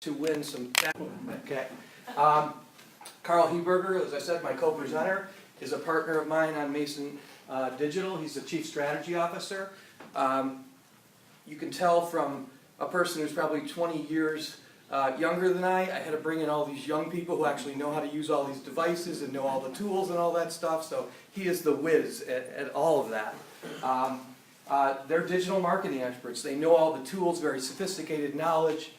to win some. Okay. Carl Heberger, as I said, my co-presenter, is a partner of mine on Mason Digital. He's the Chief Strategy Officer. You can tell from a person who's probably 20 years younger than I had to bring in all these young people who actually know how to use all these devices and know all the tools and all that stuff. So he is the whiz at all of that. They're digital marketing experts. They know all the tools, very sophisticated knowledge,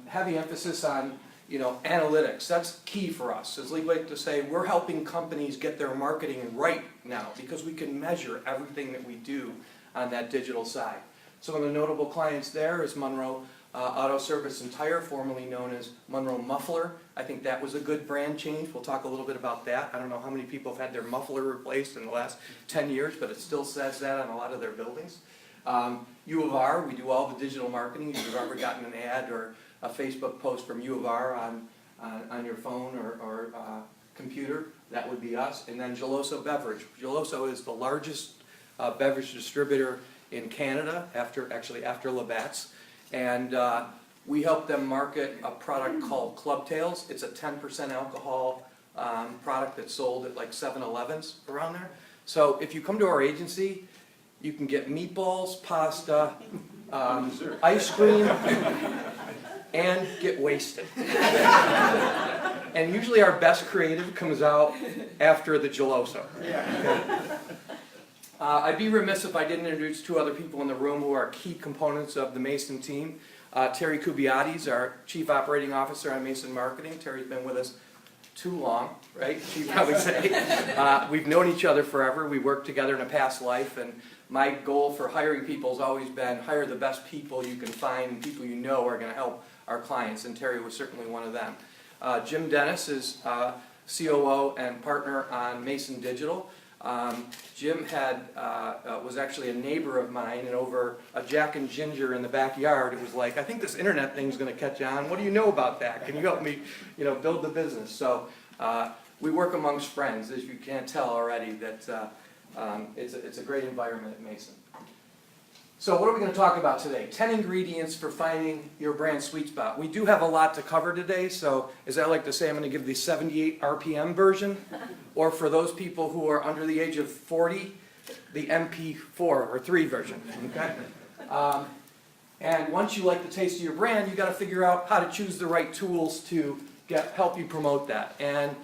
heavy emphasis on analytics. That's key for us. As Lee like to say, we're helping companies get their marketing right now because we can measure everything that we do on that digital side. Some of the notable clients there is Monroe Auto Service and Tire, formerly known as Monroe Muffler. I think that was a good brand change. We'll talk a little bit about that. I don't know how many people have had their muffler replaced in the last 10 years, but it still says that on a lot of their buildings. U of R, we do all the digital marketing. If you've ever gotten an ad or a Facebook post from U of R on your phone or computer, that would be us. And then Geloso Beverage. Geloso is the largest beverage distributor in Canada, after Labatt's. And we help them market a product called Club Tails. It's a 10% alcohol product that's sold at like 7-Elevens around there. So if you come to our agency, you can get meatballs, pasta, ice cream, and get wasted. And usually our best creative comes out after the Geloso. Okay? I'd be remiss if I didn't introduce two other people in the room who are key components of the Mason team. Terry Kubiades, our Chief Operating Officer on Mason Marketing. Terry's been with us too long, right? She'd probably say. We've known each other forever. We worked together in a past life, and my goal for hiring people has always been hire the best people you can find and people you know are going to help our clients, and Terry was certainly one of them. Jim Dennis is COO and partner on Mason Digital. Jim was actually a neighbor of mine, and over a Jack and Ginger in the backyard, it was like, I think this internet thing's going to catch on. What do you know about that? Can you help me, build the business? So we work amongst friends, as you can't tell already. That it's a great environment at Mason. So what are we going to talk about today? 10 ingredients for finding your brand sweet spot. We do have a lot to cover today, so as I like to say, I'm going to give the 78 RPM version, or for those people who are under the age of 40, the MP4 or 3 version. Okay? And once you like the taste of your brand, you've got to figure out how to choose the right tools to help you promote that. And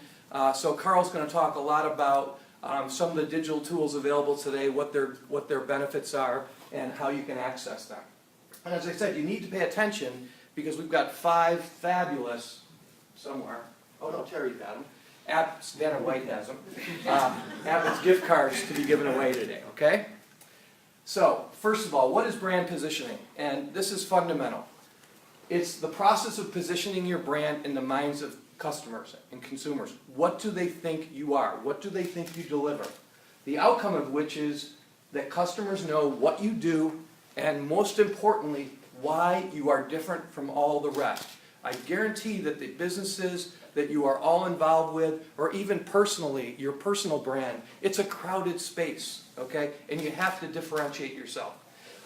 so Carl's going to talk a lot about some of the digital tools available today, what their benefits are, and how you can access them. And as I said, you need to pay attention because we've got 5 fabulous, somewhere, oh no, Terry's got them, Vanna White has them, Abbott's gift cards to be given away today, okay? So, first of all, what is brand positioning? And this is fundamental. It's the process of positioning your brand in the minds of customers and consumers. What do they think you are? What do they think you deliver? The outcome of which is that customers know what you do, and most importantly, why you are different from all the rest. I guarantee that the businesses that you are all involved with, or even personally, your personal brand, it's a crowded space, okay? And you have to differentiate yourself.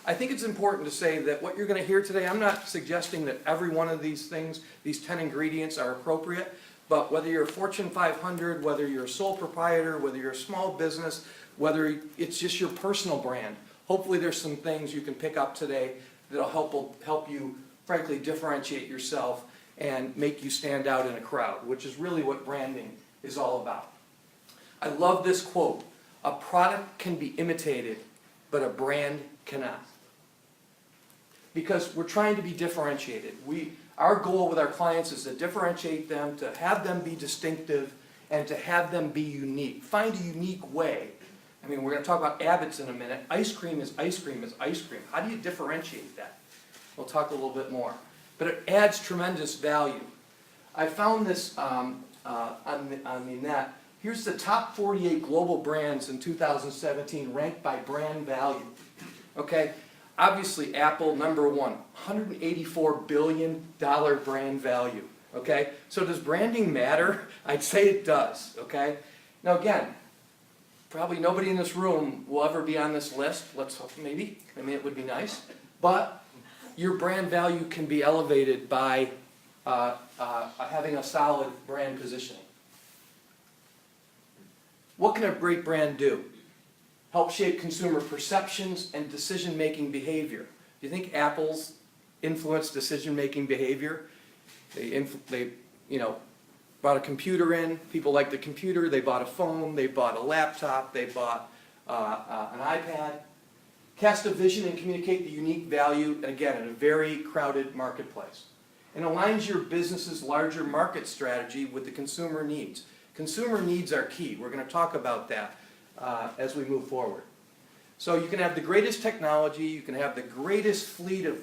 I think it's important to say that what you're going to hear today, I'm not suggesting that every one of these things, these 10 ingredients are appropriate, but whether you're a Fortune 500, whether you're a sole proprietor, whether you're a small business, whether it's just your personal brand, hopefully there's some things you can pick up today that'll help you, frankly, differentiate yourself and make you stand out in a crowd, which is really what branding is all about. I love this quote: "A product can be imitated, but a brand cannot." Because we're trying to be differentiated. Our goal with our clients is to differentiate them, to have them be distinctive, and to have them be unique. Find a unique way. I mean, we're going to talk about Abbott's in a minute. Ice cream is ice cream is ice cream. How do you differentiate that? We'll talk a little bit more. But it adds tremendous value. I found this on the net. Here's the top 48 global brands in 2017 ranked by brand value. Okay? Obviously, Apple, number 1, $184 billion brand value. Okay? So does branding matter? I'd say it does. Okay? Now again, probably nobody in this room will ever be on this list. Let's hope, maybe it would be nice. But your brand value can be elevated by having a solid brand positioning. What can a great brand do? Help shape consumer perceptions and decision-making behavior. Do you think Apple's influenced decision-making behavior? They brought a computer in, people liked the computer, they bought a phone, they bought a laptop, they bought an iPad. Cast a vision and communicate the unique value, and again, in a very crowded marketplace. And aligns your business's larger market strategy with the consumer needs. Consumer needs are key. We're going to talk about that as we move forward. So you can have the greatest technology, you can have the greatest fleet of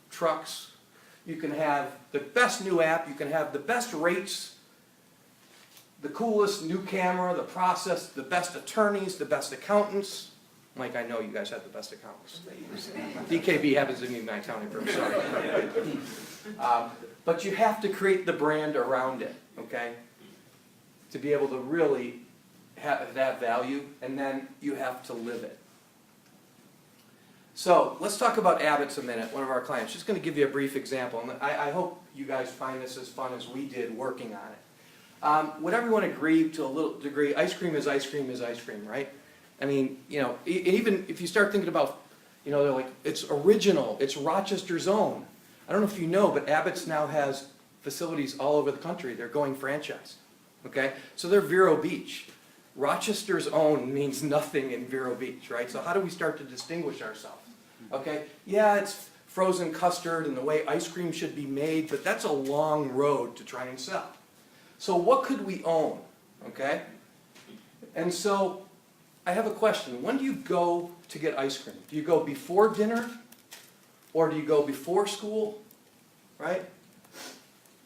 trucks, you can have the best new app, you can have the best rates, the coolest new camera, the process, the best attorneys, the best accountants. Mike, I know you guys have the best accountants. DKB happens to be my accounting firm, sorry. But you have to create the brand around it, okay? To be able to really have that value, and then you have to live it. So let's talk about Abbott's a minute, one of our clients. Just going to give you a brief example, and I hope you guys find this as fun as we did working on it. Would everyone agree to a little degree, ice cream is ice cream is ice cream, right? I mean, even if you start thinking about, they're like, it's original, it's Rochester's own. I don't know if you know, but Abbott's now has facilities all over the country. They're going franchise, okay? So they're Vero Beach. Rochester's own means nothing in Vero Beach, right? So how do we start to distinguish ourselves? Okay, yeah, it's frozen custard and the way ice cream should be made, but that's a long road to try and sell. So what could we own, okay? And so I have a question. When do you go to get ice cream? Do you go before dinner or do you go before school, right?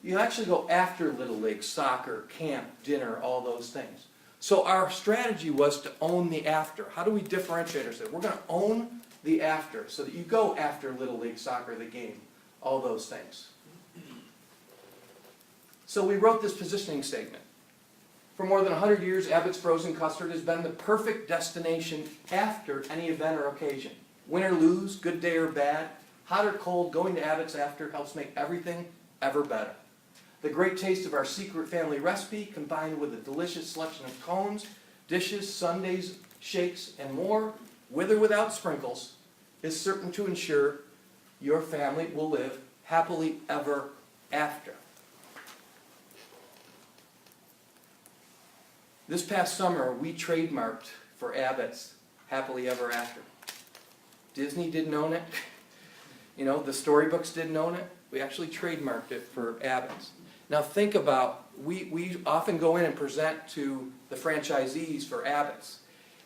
You actually go after Little League, soccer, camp, dinner, all those things. So our strategy was to own the after. How do we differentiate ourselves? We're going to own the after so that you go after Little League, soccer, the game, all those things. So we wrote this positioning statement. For more than 100 years, Abbott's Frozen Custard has been the perfect destination after any event or occasion. Win or lose, good day or bad, hot or cold, going to Abbott's after helps make everything ever better. The great taste of our secret family recipe, combined with a delicious selection of cones, dishes, sundaes, shakes, and more, with or without sprinkles, is certain to ensure your family will live happily ever after. This past summer, we trademarked for Abbott's Happily Ever After. Disney didn't own it. The storybooks didn't own it. We actually trademarked it for Abbott's. Now think about, we often go in and present to the franchisees for Abbott's.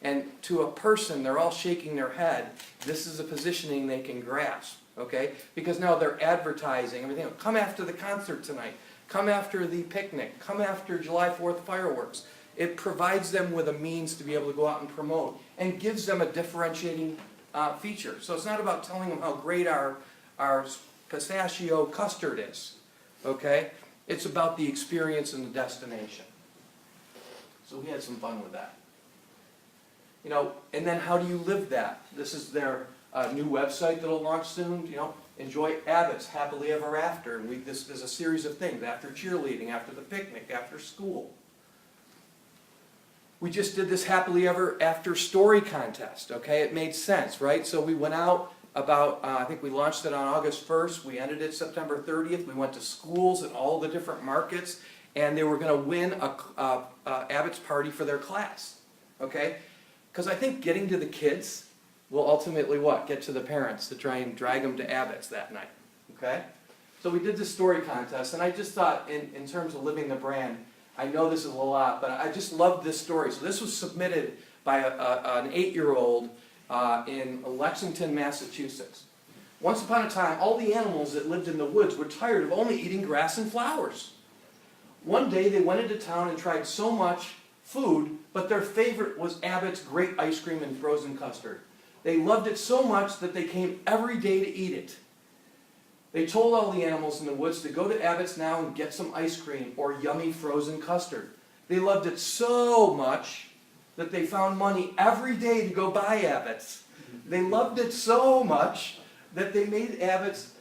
And to a person, they're all shaking their head. This is a positioning they can grasp, okay? Because now they're advertising everything. Come after the concert tonight. Come after the picnic. Come after July 4th fireworks. It provides them with a means to be able to go out and promote and gives them a differentiating feature. So it's not about telling them how great our pistachio custard is, okay? It's about the experience and the destination. So we had some fun with that. And then how do you live that? This is their new website that'll launch soon. Enjoy Abbott's Happily Ever After. And this is a series of things, after cheerleading, after the picnic, after school. We just did this Happily Ever After story contest, okay? It made sense, right? So we went out about, I think we launched it on August 1st. We ended it September 30th. We went to schools in all the different markets, and they were going to win a Abbott's party for their class, okay? Because I think getting to the kids will ultimately what? Get to the parents to try and drag them to Abbott's that night, okay? So we did this story contest, and I just thought in terms of living the brand, I know this is a lot, but I just love this story. So this was submitted by an 8-year-old in Lexington, Massachusetts. Once upon a time, all the animals that lived in the woods were tired of only eating grass and flowers. One day they went into town and tried so much food, but their favorite was Abbott's great ice cream and frozen custard. They loved it so much that they came every day to eat it. They told all the animals in the woods to go to Abbott's now and get some ice cream or yummy frozen custard. They loved it so much that they found money every day to go buy Abbott's. They loved it so much that they made Abbott's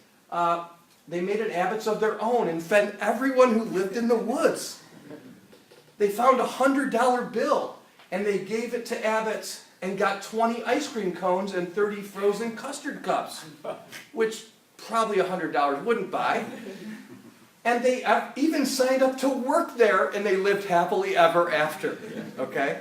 They made it habits of their own and fed everyone who lived in the woods. They found a $100 bill and they gave it to Abbott's and got 20 ice cream cones and 30 frozen custard cups, which probably $100 wouldn't buy. And they even signed up to work there, and they lived happily ever after, okay?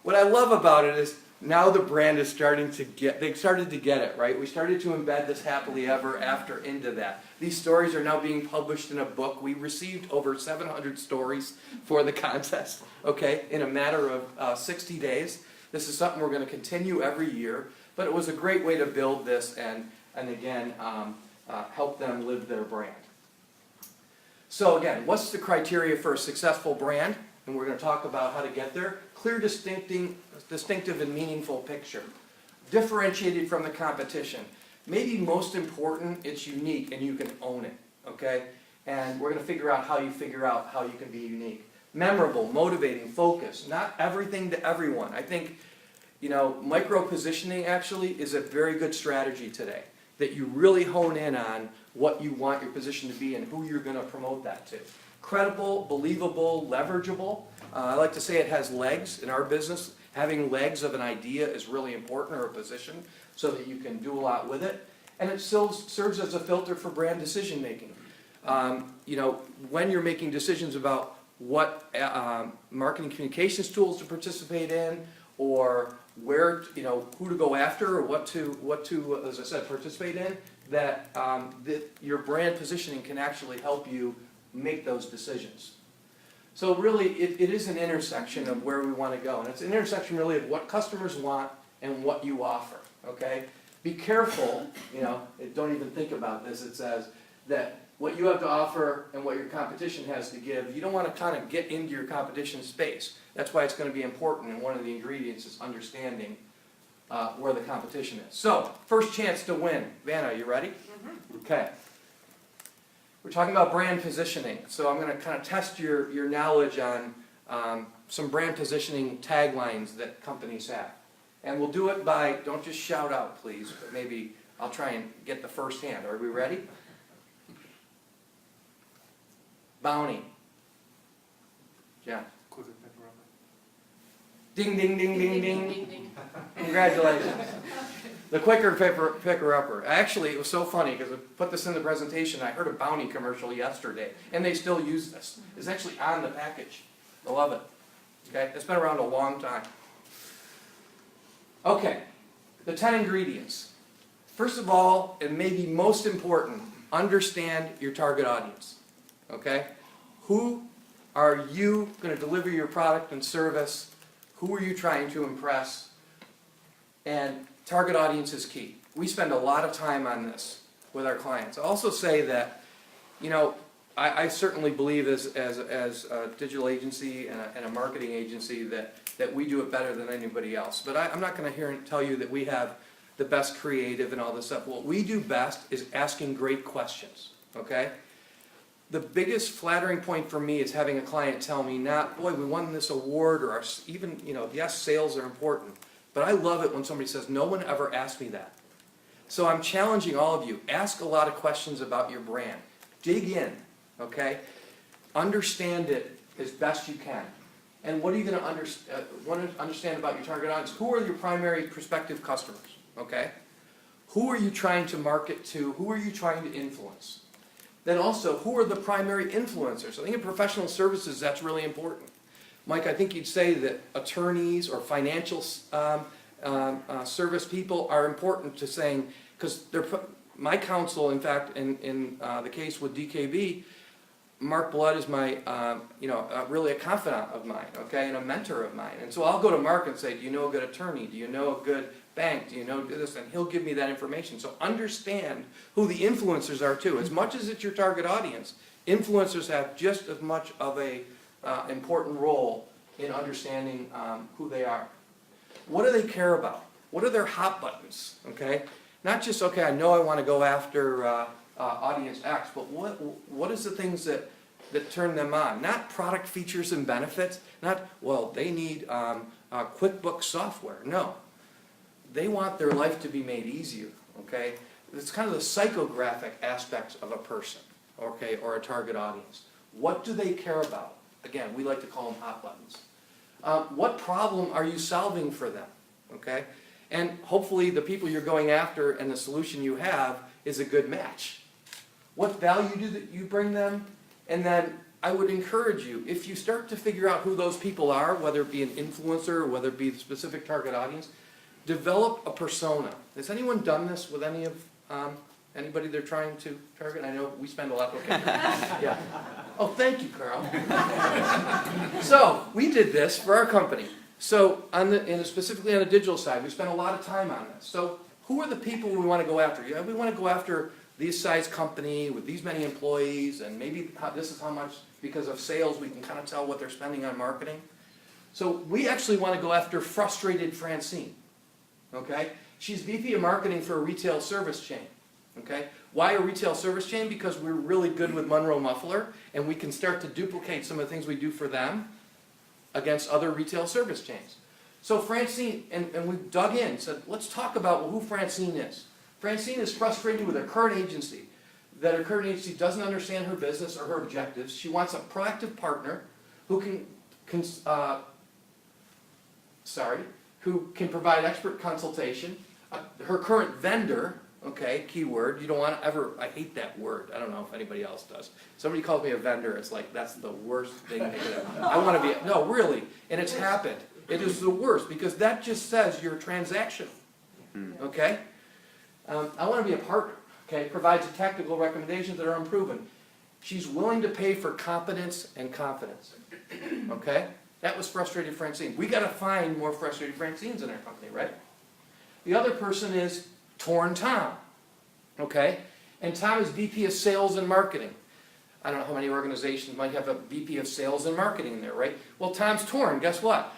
What I love about it is now the brand is started to get it, right? We started to embed this happily ever after into that. These stories are now being published in a book. We received over 700 stories for the contest, okay, in a matter of 60 days. This is something we're going to continue every year, but it was a great way to build this and again, help them live their brand. So again, what's the criteria for a successful brand? And we're going to talk about how to get there. Clear, distinctive and meaningful picture. Differentiated from the competition. Maybe most important, it's unique and you can own it, okay? And we're going to figure out how you can be unique. Memorable, motivating, focused. Not everything to everyone. I think, micro-positioning actually is a very good strategy today. That you really hone in on what you want your position to be and who you're going to promote that to. Credible, believable, leverageable. I like to say it has legs in our business. Having legs of an idea is really important, or a position, so that you can do a lot with it. And it still serves as a filter for brand decision making. When you're making decisions about what marketing communications tools to participate in, or where, who to go after, or what to, as I said, participate in, that your brand positioning can actually help you make those decisions. So really, it is an intersection of where we want to go. And it's an intersection really of what customers want and what you offer, okay? Be careful, don't even think about this. It says that what you have to offer and what your competition has to give, you don't want to kind of get into your competition's space. That's why it's going to be important, and one of the ingredients is understanding where the competition is. So, first chance to win. Vanna, you ready? Mm-hmm. Okay. We're talking about brand positioning, so I'm going to kind of test your knowledge on some brand positioning taglines that companies have. And we'll do it by, don't just shout out please, but maybe I'll try and get the first hand. Are we ready? Bounty. Yeah. Ding, ding, ding, ding, ding. Congratulations. The quicker picker-upper. Actually, it was so funny because I put this in the presentation. I heard a Bounty commercial yesterday, and they still use this. It's actually on the package. I love it. Okay, it's been around a long time. Okay, the 10 ingredients. First of all, and maybe most important, understand your target audience. Okay, who are you going to deliver your product and service? Who are you trying to impress? And target audience is key. We spend a lot of time on this with our clients. I also say that, I certainly believe as a digital agency and a marketing agency that we do it better than anybody else. But I'm not going to tell you that we have the best creative and all this stuff. What we do best is asking great questions, okay? The biggest flattering point for me is having a client tell me not, boy, we won this award, or even, yes, sales are important. But I love it when somebody says, no one ever asked me that. So I'm challenging all of you. Ask a lot of questions about your brand. Dig in, okay? Understand it as best you can. And what are you going to understand about your target audience? Who are your primary prospective customers, okay? Who are you trying to market to? Who are you trying to influence? Then also, who are the primary influencers? I think in professional services, that's really important. Mike, I think you'd say that attorneys or financial service people are important to saying, because my counsel, in fact, in the case with DKB, Mark Blood is my, really a confidant of mine, okay, and a mentor of mine. And so I'll go to Mark and say, do you know a good attorney? Do you know a good bank? Do you know this? And he'll give me that information. So understand who the influencers are too. As much as it's your target audience, influencers have just as much of a important role in understanding who they are. What do they care about? What are their hot buttons? Okay, not just okay. I know I want to go after audience X, but what is the things that turn them on? Not product features and benefits. Not they need QuickBooks software. No, they want their life to be made easier. Okay, it's kind of the psychographic aspects of a person, okay, or a target audience. What do they care about? Again, we like to call them hot buttons. What problem are you solving for them, okay? And hopefully the people you're going after and the solution you have is a good match. What value do you bring them? And then I would encourage you, if you start to figure out who those people are, whether it be an influencer or whether it be the specific target audience, develop a persona. Has anyone done this with any of anybody they're trying to target? I know we spend a lot. Okay. Yeah. Oh, thank you, Carl. So we did this for our company. So specifically on the digital side, we spent a lot of time on this. So who are the people we want to go after? Yeah, we want to go after this size company with these many employees, and maybe this is how much, because of sales, we can kind of tell what they're spending on marketing. So we actually want to go after frustrated Francine. Okay? She's VP of marketing for a retail service chain. Okay? Why a retail service chain? Because we're really good with Monroe Muffler, and we can start to duplicate some of the things we do for them against other retail service chains. So Francine, and we dug in, said, let's talk about who Francine is. Francine is frustrated with her current agency, that her current agency doesn't understand her business or her objectives. She wants a proactive partner who who can provide expert consultation. Her current vendor, okay, keyword, you don't want to ever, I hate that word, I don't know if anybody else does. Somebody calls me a vendor, it's like, that's the worst thing they could have. I want to be, no, really, and it's happened. It is the worst, because that just says you're transactional, okay? I want to be a partner, okay, provides tactical recommendations that are unproven. She's willing to pay for competence and confidence, okay? That was frustrated Francine. We got to find more frustrated Francines in our company, right? The other person is Torn Tom, okay? And Tom is VP of Sales and Marketing. I don't know how many organizations might have a VP of Sales and Marketing in there, right? Well, Tom's torn. Guess what?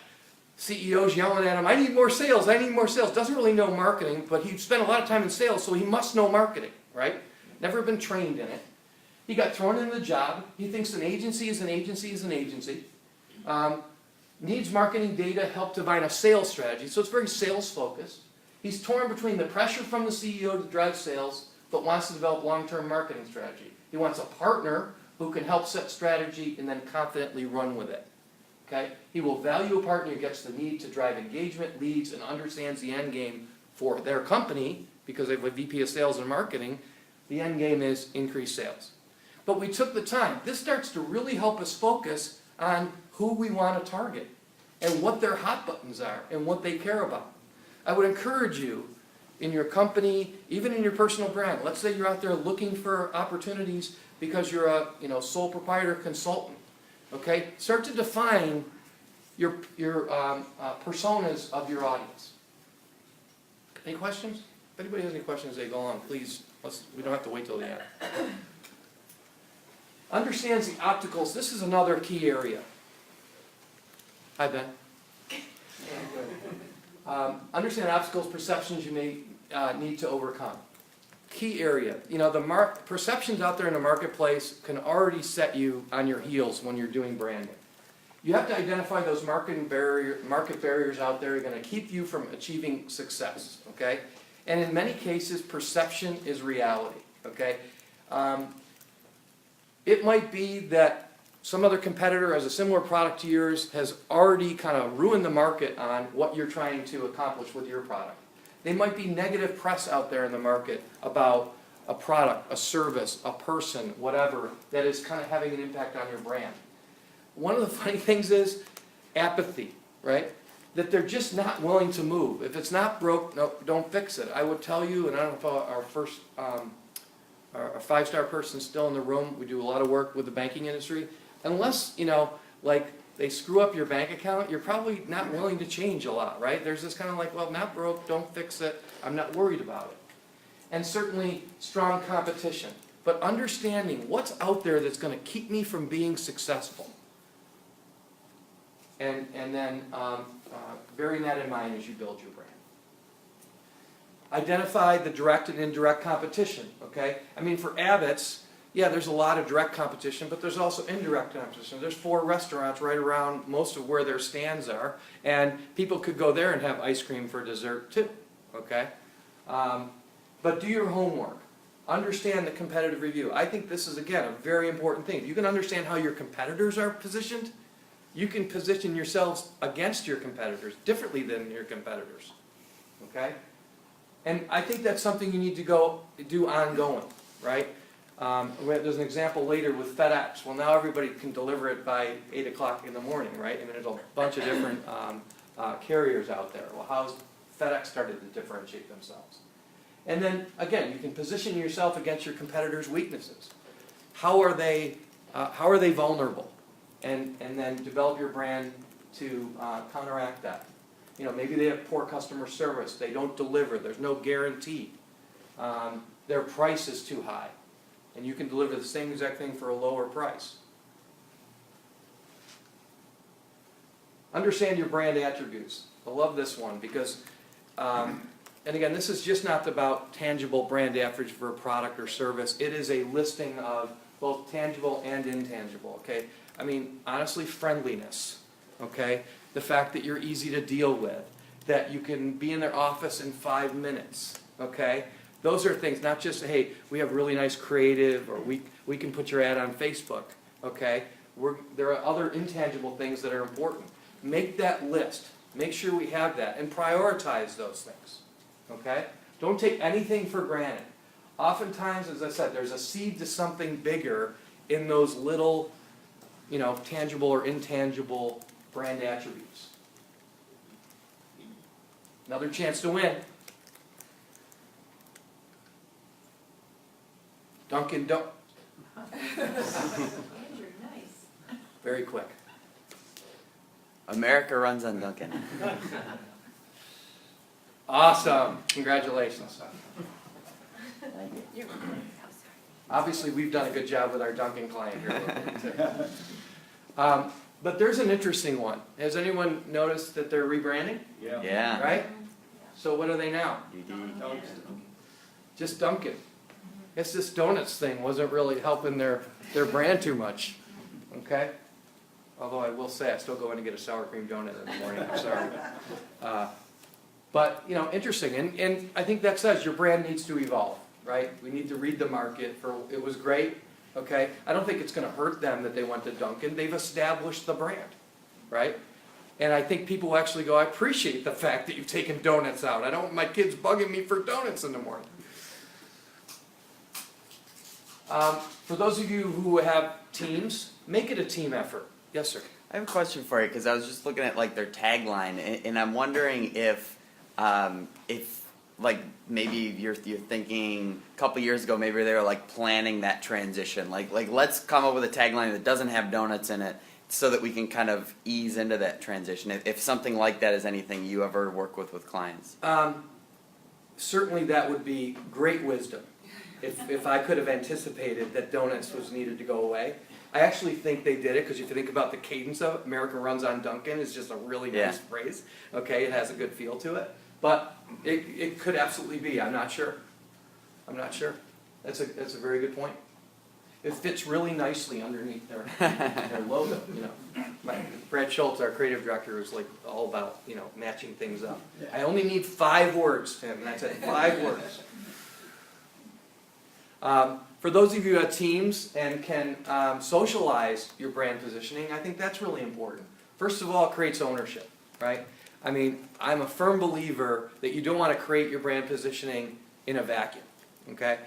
CEO's yelling at him, I need more sales, I need more sales. Doesn't really know marketing, but he spent a lot of time in sales, so he must know marketing, right? Never been trained in it. He got thrown into the job. He thinks an agency is an agency is an agency. Needs marketing data, help define a sales strategy, so it's very sales focused. He's torn between the pressure from the CEO to drive sales, but wants to develop long-term marketing strategy. He wants a partner who can help set strategy and then confidently run with it. Okay? He will value a partner who gets the need to drive engagement, leads, and understands the end game for their company, because they have a VP of Sales and Marketing. The end game is increased sales. But we took the time. This starts to really help us focus on who we want to target and what their hot buttons are and what they care about. I would encourage you in your company, even in your personal brand. Let's say you're out there looking for opportunities because you're a sole proprietor consultant. Okay, start to define your personas of your audience. Any questions? If anybody has any questions, they go on. Please, we don't have to wait till the end. Understands the obstacles. This is another key area. Hi, Ben. Understand obstacles, perceptions you may need to overcome. Key area. The perceptions out there in the marketplace can already set you on your heels when you're doing branding. You have to identify those market barriers out there that are going to keep you from achieving success. Okay, and in many cases, perception is reality. Okay, it might be that some other competitor has a similar product to yours, has already kind of ruined the market on what you're trying to accomplish with your product. There might be negative press out there in the market about a product, a service, a person, whatever, that is kind of having an impact on your brand. One of the funny things is apathy, right? That they're just not willing to move. If it's not broke, no, don't fix it. I would tell you, and I don't know if our first, our five-star person's still in the room. We do a lot of work with the banking industry. Unless, like they screw up your bank account, you're probably not willing to change a lot, right? There's this kind of like, well, not broke, don't fix it, I'm not worried about it. And certainly strong competition. But understanding what's out there that's going to keep me from being successful. And then bearing that in mind as you build your brand. Identify the direct and indirect competition, okay? I mean, for Abbott's, yeah, there's a lot of direct competition, but there's also indirect competition. There's 4 restaurants right around most of where their stands are, and people could go there and have ice cream for dessert too, okay? But do your homework. Understand the competitive review. I think this is, again, a very important thing. If you can understand how your competitors are positioned, you can position yourselves against your competitors differently than your competitors. Okay? And I think that's something you need to go do ongoing, right? There's an example later with FedEx. Well, now everybody can deliver it by 8 o'clock in the morning, right? I mean, there's a bunch of different carriers out there. Well, how's FedEx started to differentiate themselves? And then, again, you can position yourself against your competitors' weaknesses. How are they vulnerable? And then develop your brand to counteract that. You know, maybe they have poor customer service. They don't deliver. There's no guarantee. Their price is too high. And you can deliver the same exact thing for a lower price. Understand your brand attributes. I love this one because and again, this is just not about tangible brand attributes for a product or service. It is a listing of both tangible and intangible, okay? I mean, honestly, friendliness, okay? The fact that you're easy to deal with, that you can be in their office in 5 minutes, okay? Those are things, not just, hey, we have really nice creative, or we can put your ad on Facebook, okay? There are other intangible things that are important. Make that list. Make sure we have that, and prioritize those things. Okay? Don't take anything for granted. Oftentimes, as I said, there's a seed to something bigger in those little, you know, tangible or intangible brand attributes. Another chance to win. Dunkin' Donuts. Andrew, nice. Very quick. America runs on Dunkin'. Awesome. Congratulations. You're welcome. Oh, sorry. Obviously, we've done a good job with our Dunkin' client here. But there's an interesting one. Has anyone noticed that they're rebranding? Yeah. Right? So what are they now? UD. Just Dunkin'. Guess this donuts thing wasn't really helping their brand too much. Okay? Although I will say, I still go in and get a sour cream donut in the morning. I'm sorry. But, you know, interesting. And I think that says your brand needs to evolve, right? We need to read the market. It was great, okay? I don't think it's going to hurt them that they went to Dunkin'. They've established the brand, right? And I think people actually go, I appreciate the fact that you've taken donuts out. I don't want my kids bugging me for donuts in the morning. For those of you who have teams, make it a team effort. Yes, sir. I have a question for you because I was just looking at like their tagline, and I'm wondering if like maybe you're thinking a couple years ago, maybe they were like planning that transition, like let's come up with a tagline that doesn't have donuts in it, so that we can kind of ease into that transition. If something like that is anything you ever work with clients. Certainly, that would be great wisdom. If I could have anticipated that donuts was needed to go away. I actually think they did it because if you think about the cadence of it, America runs on Dunkin' is just a really nice phrase. Okay, it has a good feel to it. But it could absolutely be. I'm not sure. I'm not sure. That's a very good point. It fits really nicely underneath their logo. You know, Brad Schultz, our creative director, is like all about, you know, matching things up. I only need 5 words, Tim. That's it. 5 words. For those of you who have teams and can socialize your brand positioning, I think that's really important. First of all, it creates ownership, right? I mean, I'm a firm believer that you don't want to create your brand positioning in a vacuum, okay?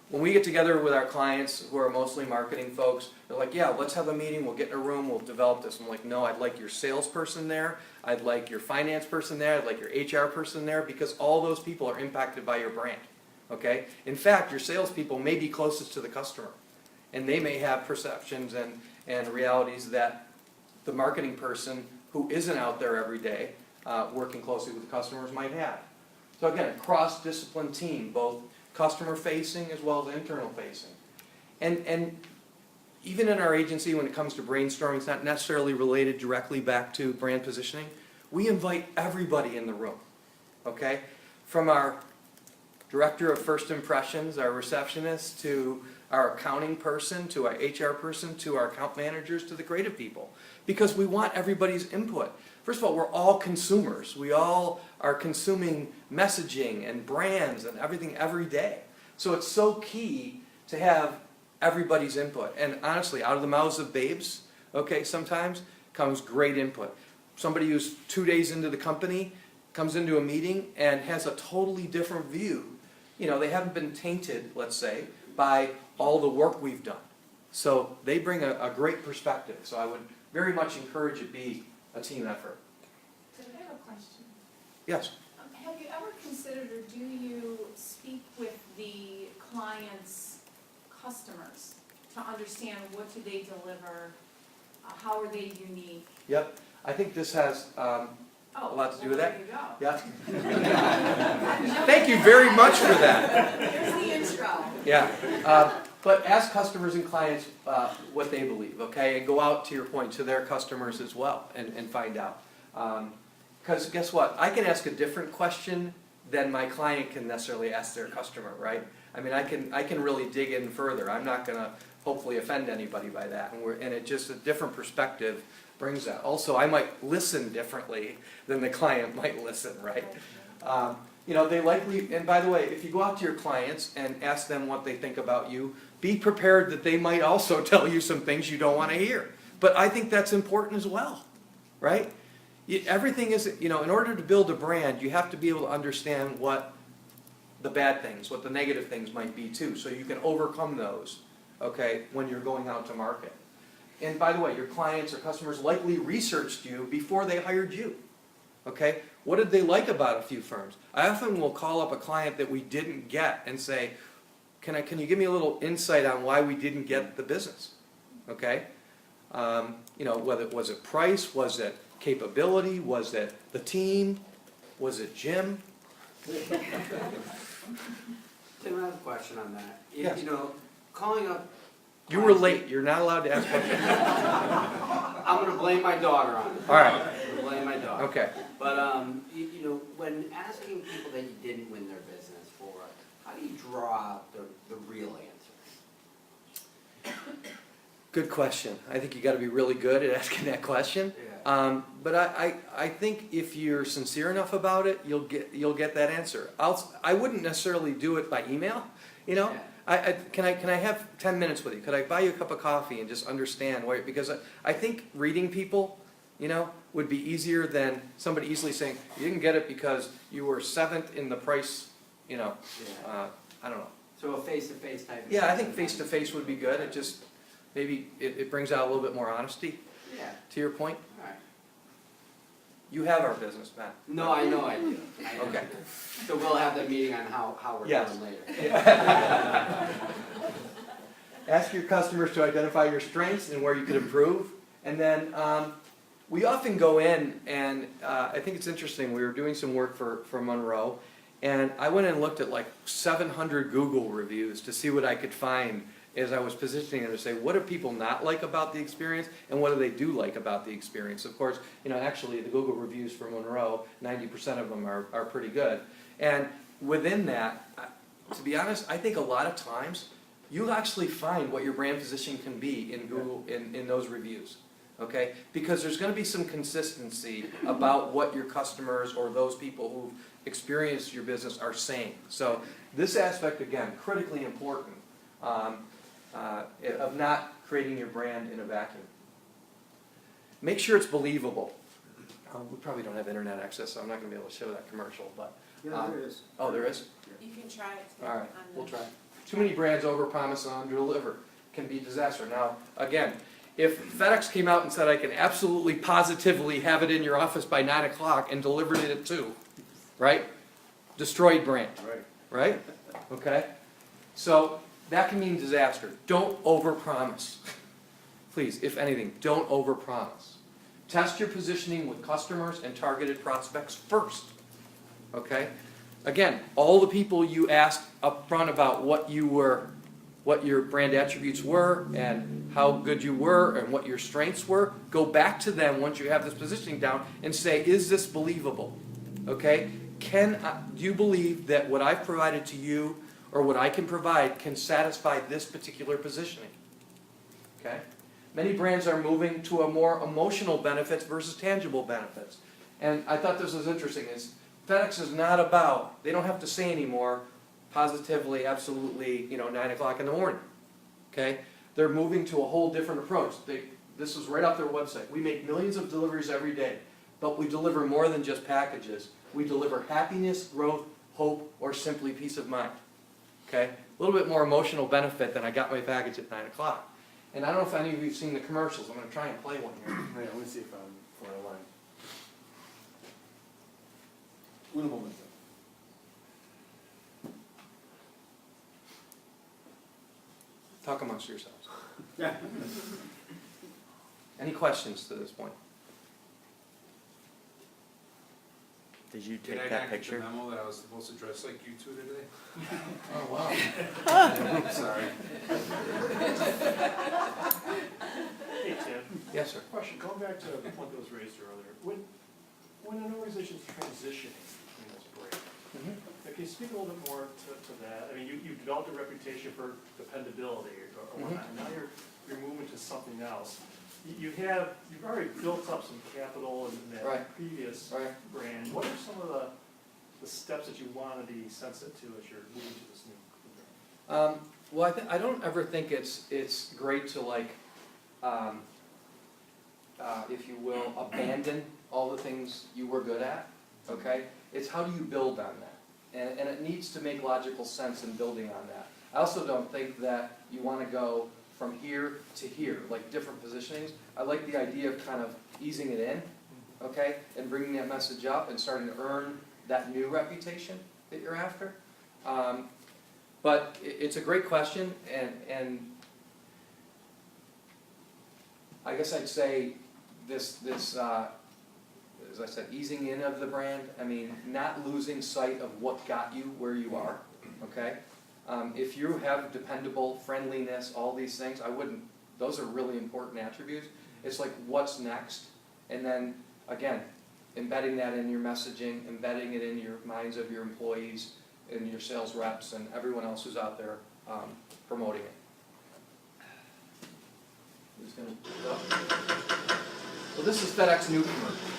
When we get together with our clients who are mostly marketing folks, they're like, yeah, let's have a meeting, we'll get in a room, we'll develop this. I'm like, no, I'd like your salesperson there, I'd like your finance person there, I'd like your HR person there, because all those people are impacted by your brand. Okay? In fact, your salespeople may be closest to the customer, and they may have perceptions and realities that the marketing person who isn't out there every day working closely with the customers might have. So again, a cross-discipline team, both customer-facing as well as internal-facing. And even in our agency, when it comes to brainstorming, it's not necessarily related directly back to brand positioning. We invite everybody in the room, okay? From our director of first impressions, our receptionist, to our accounting person, to our HR person, to our account managers, to the creative people. Because we want everybody's input. First of all, we're all consumers. We all are consuming messaging and brands and everything every day. So it's so key to have everybody's input. And honestly, out of the mouths of babes, okay, sometimes comes great input. Somebody who's 2 days into the company comes into a meeting and has a totally different view. You know, they haven't been tainted, let's say, by all the work we've done. So they bring a great perspective. So I would very much encourage it be a team effort. So I have a question. Yes? Have you ever considered, or do you speak with the client's customers to understand what do they deliver, how are they unique? Yep. I think this has a lot to do with that. There you go. Yeah. Thank you very much for that. There's the intro. Yeah. But ask customers and clients what they believe, okay? And go out, to your point, to their customers as well and find out. Because guess what? I can ask a different question than my client can necessarily ask their customer, right? I mean, I can really dig in further. I'm not going to hopefully offend anybody by that. And it just, a different perspective brings that. Also, I might listen differently than the client might listen, right? You know, they likely, and by the way, if you go out to your clients and ask them what they think about you, be prepared that they might also tell you some things you don't want to hear. But I think that's important as well, right? Everything is, you know, in order to build a brand, you have to be able to understand what the bad things, what the negative things might be too, so you can overcome those, okay, when you're going out to market. And by the way, your clients or customers likely researched you before they hired you, okay? What did they like about a few firms? I often will call up a client that we didn't get and say, can you give me a little insight on why we didn't get the business, okay? You know, was it price, was it capability, was it the team, was it Jim? Tim, I have a question on that. Yes. You know, calling up. You were late, you're not allowed to ask questions. I'm going to blame my daughter on it. All right. I'm going to blame my daughter. Okay. But, you know, when asking people that you didn't win their business for, how do you draw out the real answer? Good question. I think you got to be really good at asking that question. Yeah. But I think if you're sincere enough about it, you'll get that answer. I wouldn't necessarily do it by email. You know, Yeah. Can I have 10 minutes with you? Could I buy you a cup of coffee and just understand why? Because I think reading people, you know, would be easier than somebody easily saying you didn't get it because you were 7th in the price. You know, Yeah. I don't know. So a face-to-face type of Yeah, I think face-to-face would be good. It just maybe it brings out a little bit more honesty. Yeah. To your point, All right. you have our business, Matt. No, I know I do. I know Okay. I do. So we'll have the meeting on how we're Yes. doing later. Ask your customers to identify your strengths and where you could improve. And then we often go in, and I think it's interesting, we were doing some work for Monroe, and I went and looked at like 700 Google reviews to see what I could find as I was positioning them to say, what do people not like about the experience, and what do they do like about the experience? Of course, you know, actually the Google reviews for Monroe, 90% of them are pretty good. And within that, to be honest, I think a lot of times, you'll actually find what your brand position can be in Google, in those reviews, okay? Because there's gonna be some consistency about what your customers or those people who've experienced your business are saying. So this aspect, again, critically important of not creating your brand in a vacuum. Make sure it's believable. We probably don't have internet access, so I'm not gonna be able to show that commercial, but. Yeah, there is. Oh, there is? You can try it. All right, we'll try. Too many brands overpromise and underdeliver can be a disaster. Now, again, if FedEx came out and said I can absolutely positively have it in your office by 9 o'clock and delivered it at 2, right? Destroyed brand, right? Okay? So that can mean disaster. Don't overpromise. Please, if anything, don't overpromise. Test your positioning with customers and targeted prospects first. Okay? Again, all the people you asked up front about what your brand attributes were and how good you were and what your strengths were, go back to them once you have this positioning down and say, is this believable? Okay? Do you believe that what I've provided to you or what I can provide can satisfy this particular positioning. Okay? Many brands are moving to a more emotional benefits versus tangible benefits. And I thought this was interesting, is FedEx is not about, they don't have to say anymore, positively, absolutely, 9 o'clock in the morning. Okay? They're moving to a whole different approach. This is right off their website. We make millions of deliveries every day, but we deliver more than just packages. We deliver happiness, growth, hope, or simply peace of mind. Okay? A little bit more emotional benefit than I got my package at 9 o'clock. And I don't know if any of you have seen the commercials. I'm going to try and play one here. Yeah, let me see if I'm for a line. Un momento. Talk amongst yourselves. Yeah. Any questions to this point? Did you Did I take not that get the picture? memo that I was supposed to dress like you two today? Oh, wow. Sorry. Hey, Tim. Yes, sir. Question, going back to the point that was raised earlier. When an organization's transitioning between those brands, can you speak a little bit more to that? I mean, you've developed a reputation for dependability or whatnot, and now you're moving to something else. You've already built up some capital in that Right. previous Right. brand. What are some of the steps that you want to be sensitive to as you're moving to this new brand? Well, I don't ever think it's great to if you will, abandon all the things you were good at. Okay, it's how do you build on that, and it needs to make logical sense in building on that. I also don't think that you want to go from here to here, like different positionings. I like the idea of kind of easing it in, okay, and bringing that message up and starting to earn that new reputation that you're after. But it's a great question, and I guess I'd say this as I said, easing in of the brand. I mean, not losing sight of what got you where you are, okay? If you have dependable, friendliness, all these things, those are really important attributes. It's like, what's next? And then, again, embedding that in your messaging, embedding it in your minds of your employees, and your sales reps, and everyone else who's out there promoting it. Who's gonna go? So this is FedEx new commercial.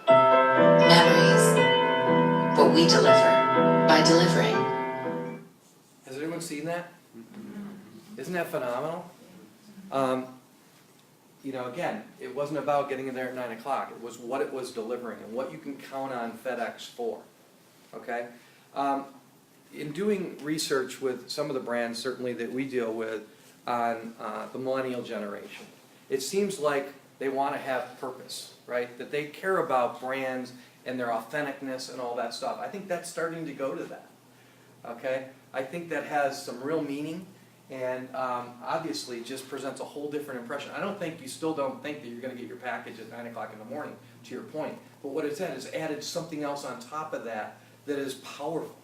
Memories. What we deliver by delivering. Has anyone seen that? Isn't that phenomenal? Again, it wasn't about getting in there at 9 o'clock. It was what it was delivering and what you can count on FedEx for. Okay? In doing research with some of the brands, certainly that we deal with on the millennial generation, it seems like they want to have purpose, right? That they care about brands and their authenticness and all that stuff. I think that's starting to go to that. Okay? I think that has some real meaning, and obviously just presents a whole different impression. You still don't think that you're going to get your package at 9 o'clock in the morning, to your point. But what it's done is added something else on top of that that is powerful,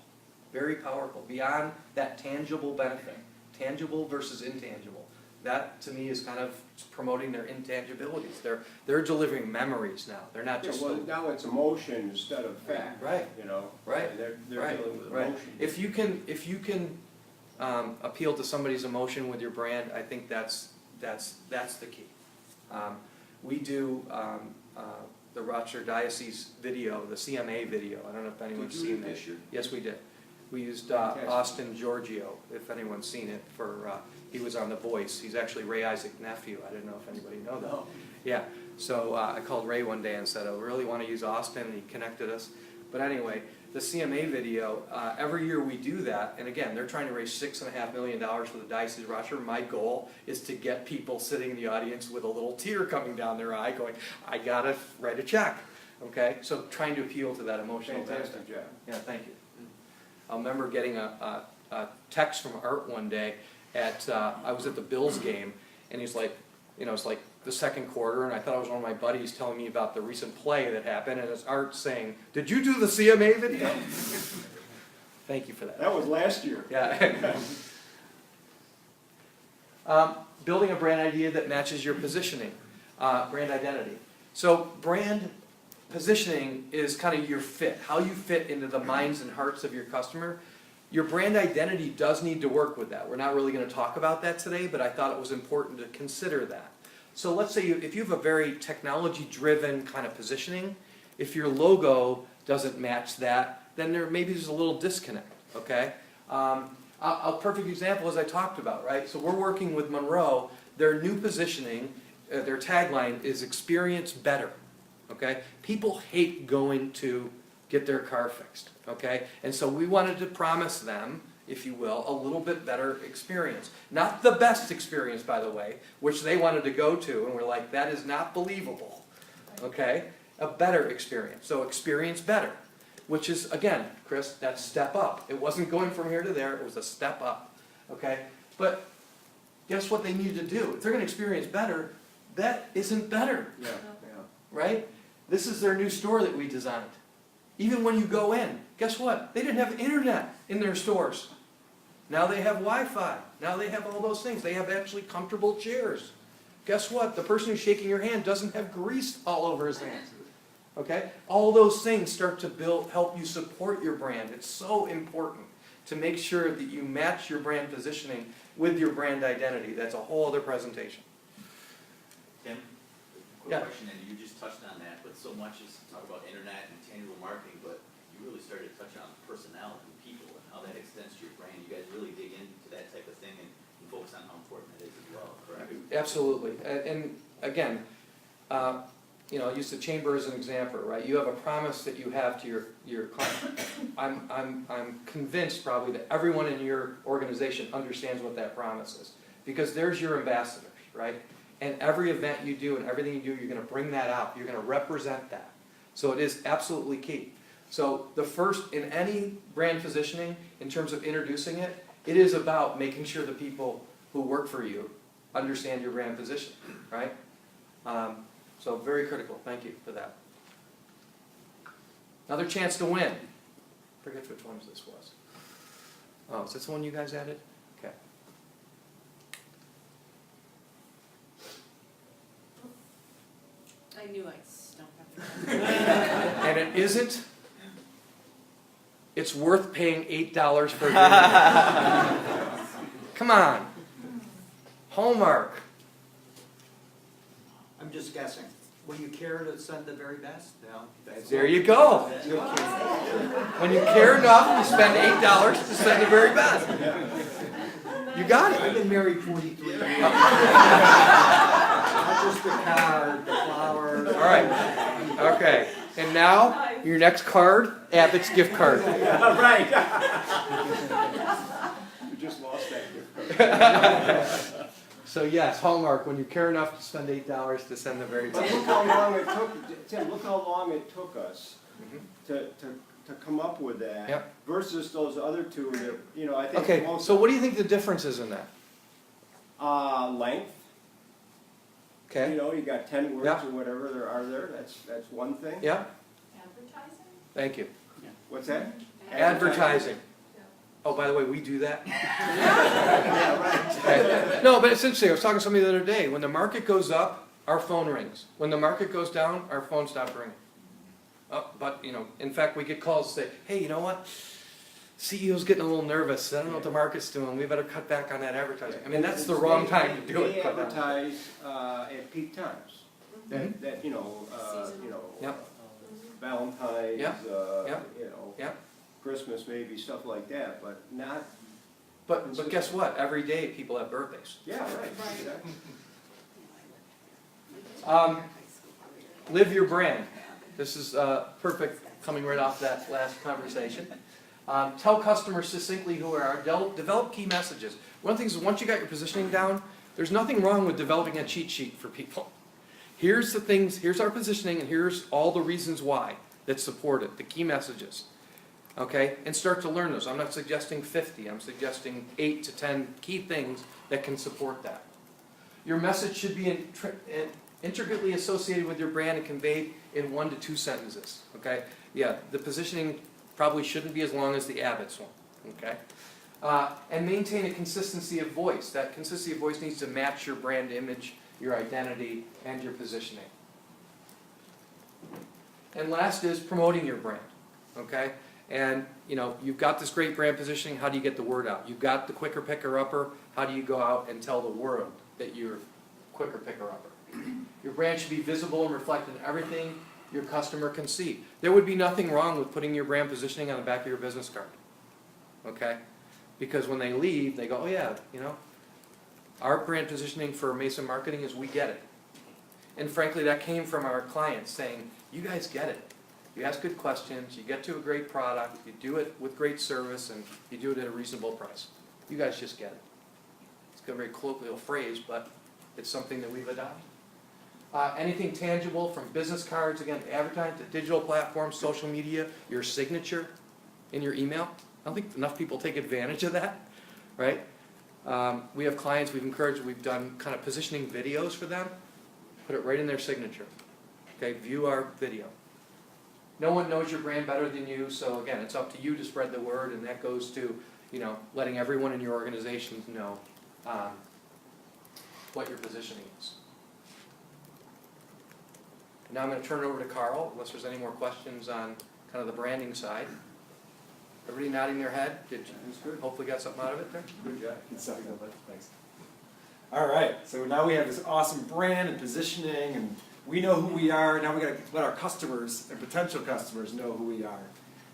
very powerful, beyond that tangible benefit, tangible versus intangible. That, to me, is kind of promoting their intangibilities. They're delivering memories now. They're not just... now it's emotion instead of fact. Right. Right. And they're Right. dealing with Right. emotion. If you can appeal to somebody's emotion with your brand, I think that's the key. We do the Rochester Diocese video, the CMA video. I don't know if anyone's Did you seen do that. this year? Yes, we did. We used Fantastic. Austin Giorgio, if anyone's seen it, he was on The Voice. He's actually Ray Isaac's nephew. I didn't know if anybody know that. No. Yeah, so I called Ray one day and said, I really want to use Austin, and he connected us. But anyway, the CMA video, every year we do that, and again, they're trying to raise $6.5 million for the Diocese of Rochester. My goal is to get people sitting in the audience with a little tear coming down their eye going, I gotta write a check, okay? So trying to appeal to that emotional benefit. Fantastic job. Yeah, thank you. I remember getting a text from Art one day at, I was at the Bills game, and he's like, you know, it's like the second quarter, and I thought it was one of my buddies telling me about the recent play that happened, and it's Art saying, "Did you do the CMA video?" Thank you for that. That was last year. Yeah. Building a brand idea that matches your positioning, brand identity. So brand positioning is kind of your fit, how you fit into the minds and hearts of your customer. Your brand identity does need to work with that. We're not really going to talk about that today, but I thought it was important to consider that. So let's say if you have a very technology-driven kind of positioning, if your logo doesn't match that, then there's a little disconnect, okay? A perfect example as I talked about, right? So we're working with Monroe. Their new positioning, their tagline is experience better, okay? People hate going to get their car fixed, okay? And so we wanted to promise them, if you will, a little bit better experience. Not the best experience, by the way, which they wanted to go to, and we're like, that is not believable, okay? A better experience. So experience better, which is, again, Chris, that step up. It wasn't going from here to there, it was a step up, okay? But guess what they needed to do? If they're gonna experience better, that isn't better, Yeah, right? This is their new store that we designed. Even when you go in, guess what? They didn't have internet in their stores. Now they have Wi-Fi. Now they have all those things. They have actually comfortable chairs. Guess what? The person who's shaking your hand doesn't have grease all over his hands. Okay? All those things start to help you support your brand. It's so important to make sure that you match your brand positioning with your brand identity. That's a whole other presentation. Tim, Yeah. quick question, and you just touched on that, but so much is talk about internet and tangible marketing, but you really started to touch on personnel and people and how that extends to your brand. You guys really dig into that type of thing and focus on how important that is as well, correct? Absolutely. And again, you know, I use the chamber as an example, right? You have a promise that you have to your client. I'm convinced probably that everyone in your organization understands what that promise is, because there's your ambassadors, right? And every event you do and everything you do, you're going to bring that out. You're going to represent that. So it is absolutely key. So the first, in any brand positioning, in terms of introducing it, it is about making sure the people who work for you understand your brand position, right? So very critical. Thank you for that. Another chance to win. Forget which ones this was. Oh, is this the one you guys added? Okay. I knew I'd stump up. And it isn't. It's worth paying $8 for it. Come on. Hallmark. I'm just guessing. Will you care to send the very best? No. There you go. When you care enough to spend $8 to send the very best. You got I've it. been married 43 years. Not just the card, the flowers. All right. Okay. And now, your next card, Abbott's gift card. Right. You just lost that gift. So yes, Hallmark, when you care enough to spend $8 to send the very But best. look how long it took, Tim, look how long it took us to come up with that. Yep. Versus those other two that, you know, I think Okay, most. so what do you think the difference is in that? Length. You Okay. know, you got 10 words Yeah. or whatever there are there, that's one thing. Yeah, Advertising? thank you. What's that? Advertising. Oh, by the way, we do that. Yeah, right. Okay. No, but it's interesting. I was talking to somebody the other day. When the market goes up, our phone rings. When the market goes down, our phone stops ringing. But, you know, in fact, we get calls that say, hey, you know what? CEO's getting a little nervous. I don't know what the market's doing. We better cut back on that advertising. I mean, that's the wrong time to do it. They advertise at peak times. Mhm. That, you know, Yep. Valentine's, Yep. Yep. you know, Yep. Christmas maybe, stuff like that, but not, But guess what? Every day people have birthdays. yeah, right. exactly. Live your brand. This is perfect coming right off that last conversation. Tell customers succinctly who are. Develop key messages. One of the things is once you got your positioning down, there's nothing wrong with developing a cheat sheet for people. here's the things, here's our positioning, and here's all the reasons why that support it, the key messages. Okay, and start to learn those. I'm not suggesting 50, I'm suggesting 8 to 10 key things that can support that. Your message should be intricately associated with your brand and conveyed in 1 to 2 sentences. Okay, yeah, the positioning probably shouldn't be as long as the Abbott's one. Okay, and maintain a consistency of voice. That consistency of voice needs to match your brand image, your identity, and your positioning. And last is promoting your brand. Okay. And, you know, you've got this great brand positioning, how do you get the word out? You've got the quicker picker upper, how do you go out and tell the world that you're quicker picker upper? Your brand should be visible and reflect in everything your customer can see. There would be nothing wrong with putting your brand positioning on the back of your business card. Okay? Because when they leave, they go, oh yeah, you know, our brand positioning for Mason Marketing is we get it. And frankly, that came from our clients saying, you guys get it. You ask good questions, you get to a great product, you do it with great service, and you do it at a reasonable price. You guys just get it. It's a very colloquial phrase, but it's something that we've adopted. Anything tangible, from business cards, again, to advertising, to digital platforms, social media, your signature in your email. I don't think enough people take advantage of that, right? We have clients we've encouraged, we've done kind of positioning videos for them. Put it right in their signature. Okay, view our video. No one knows your brand better than you, so again, it's up to you to spread the word, and that goes to, you know, letting everyone in your organization know what your positioning is. Now I'm going to turn it over to Carl, unless there's any more questions on kind of the branding side. Everybody nodding their head? Did you hopefully got something out of it there? Good job. Good stuff. Thanks. All right, so now we have this awesome brand and positioning, and we know who we are. Now we got to let our customers and potential customers know who we are.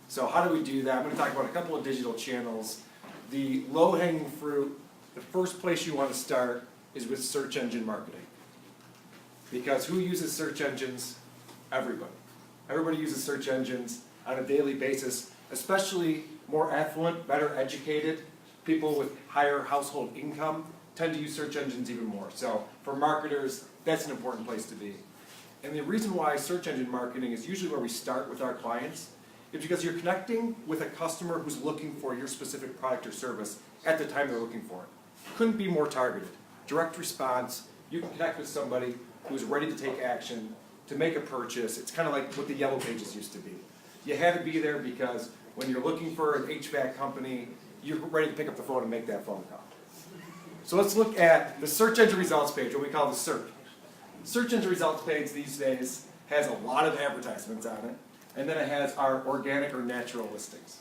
So how do we do that? I'm going to talk about a couple of digital channels. The low-hanging fruit, the first place you want to start is with search engine marketing. Because who uses search engines? Everybody. Everybody uses search engines on a daily basis, especially more affluent, better educated people with higher household income tend to use search engines even more. So for marketers, that's an important place to be. And the reason why search engine marketing is usually where we start with our clients is because you're connecting with a customer who's looking for your specific product or service at the time they're looking for it. Couldn't be more targeted. Direct response, you can connect with somebody who's ready to take action, to make a purchase. It's kind of like what the Yellow Pages used to be. You had to be there because when you're looking for an HVAC company, you're ready to pick up the phone and make that phone call. So let's look at the search engine results page, what we call the SERP. Search engine results page these days has a lot of advertisements on it, and then it has our organic or natural listings.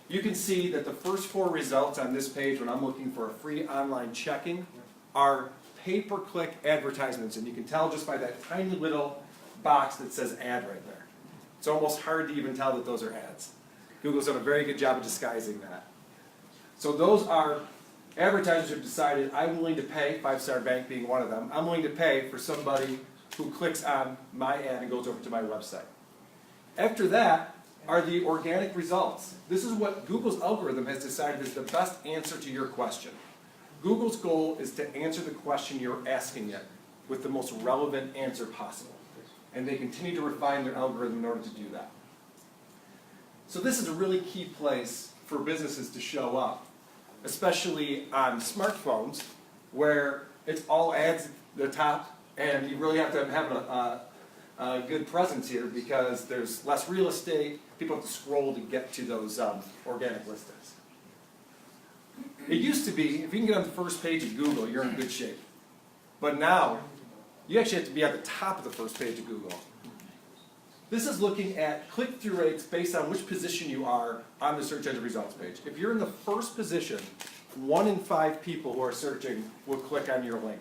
You can see that the first 4 results on this page when I'm looking for a free online checking are pay-per-click advertisements, and you can tell just by that tiny little box that says ad right there. It's almost hard to even tell that those are ads. Google's done a very good job of disguising that. So those are advertisers who've decided, I'm willing to pay, 5 Star Bank being one of them, I'm willing to pay for somebody who clicks on my ad and goes over to my website. After that are the organic results. This is what Google's algorithm has decided is the best answer to your question. Google's goal is to answer the question you're asking it with the most relevant answer possible. And they continue to refine their algorithm in order to do that. So this is a really key place for businesses to show up, especially on smartphones, where it's all ads at the top, and you really have to have a good presence here because there's less real estate. People have to scroll to get to those organic listings. It used to be, if you can get on the first page of Google, you're in good shape. But now, you actually have to be at the top of the first page of Google. This is looking at click-through rates based on which position you are on the search engine results page. If you're in the first position, 1 in 5 people who are searching will click on your link.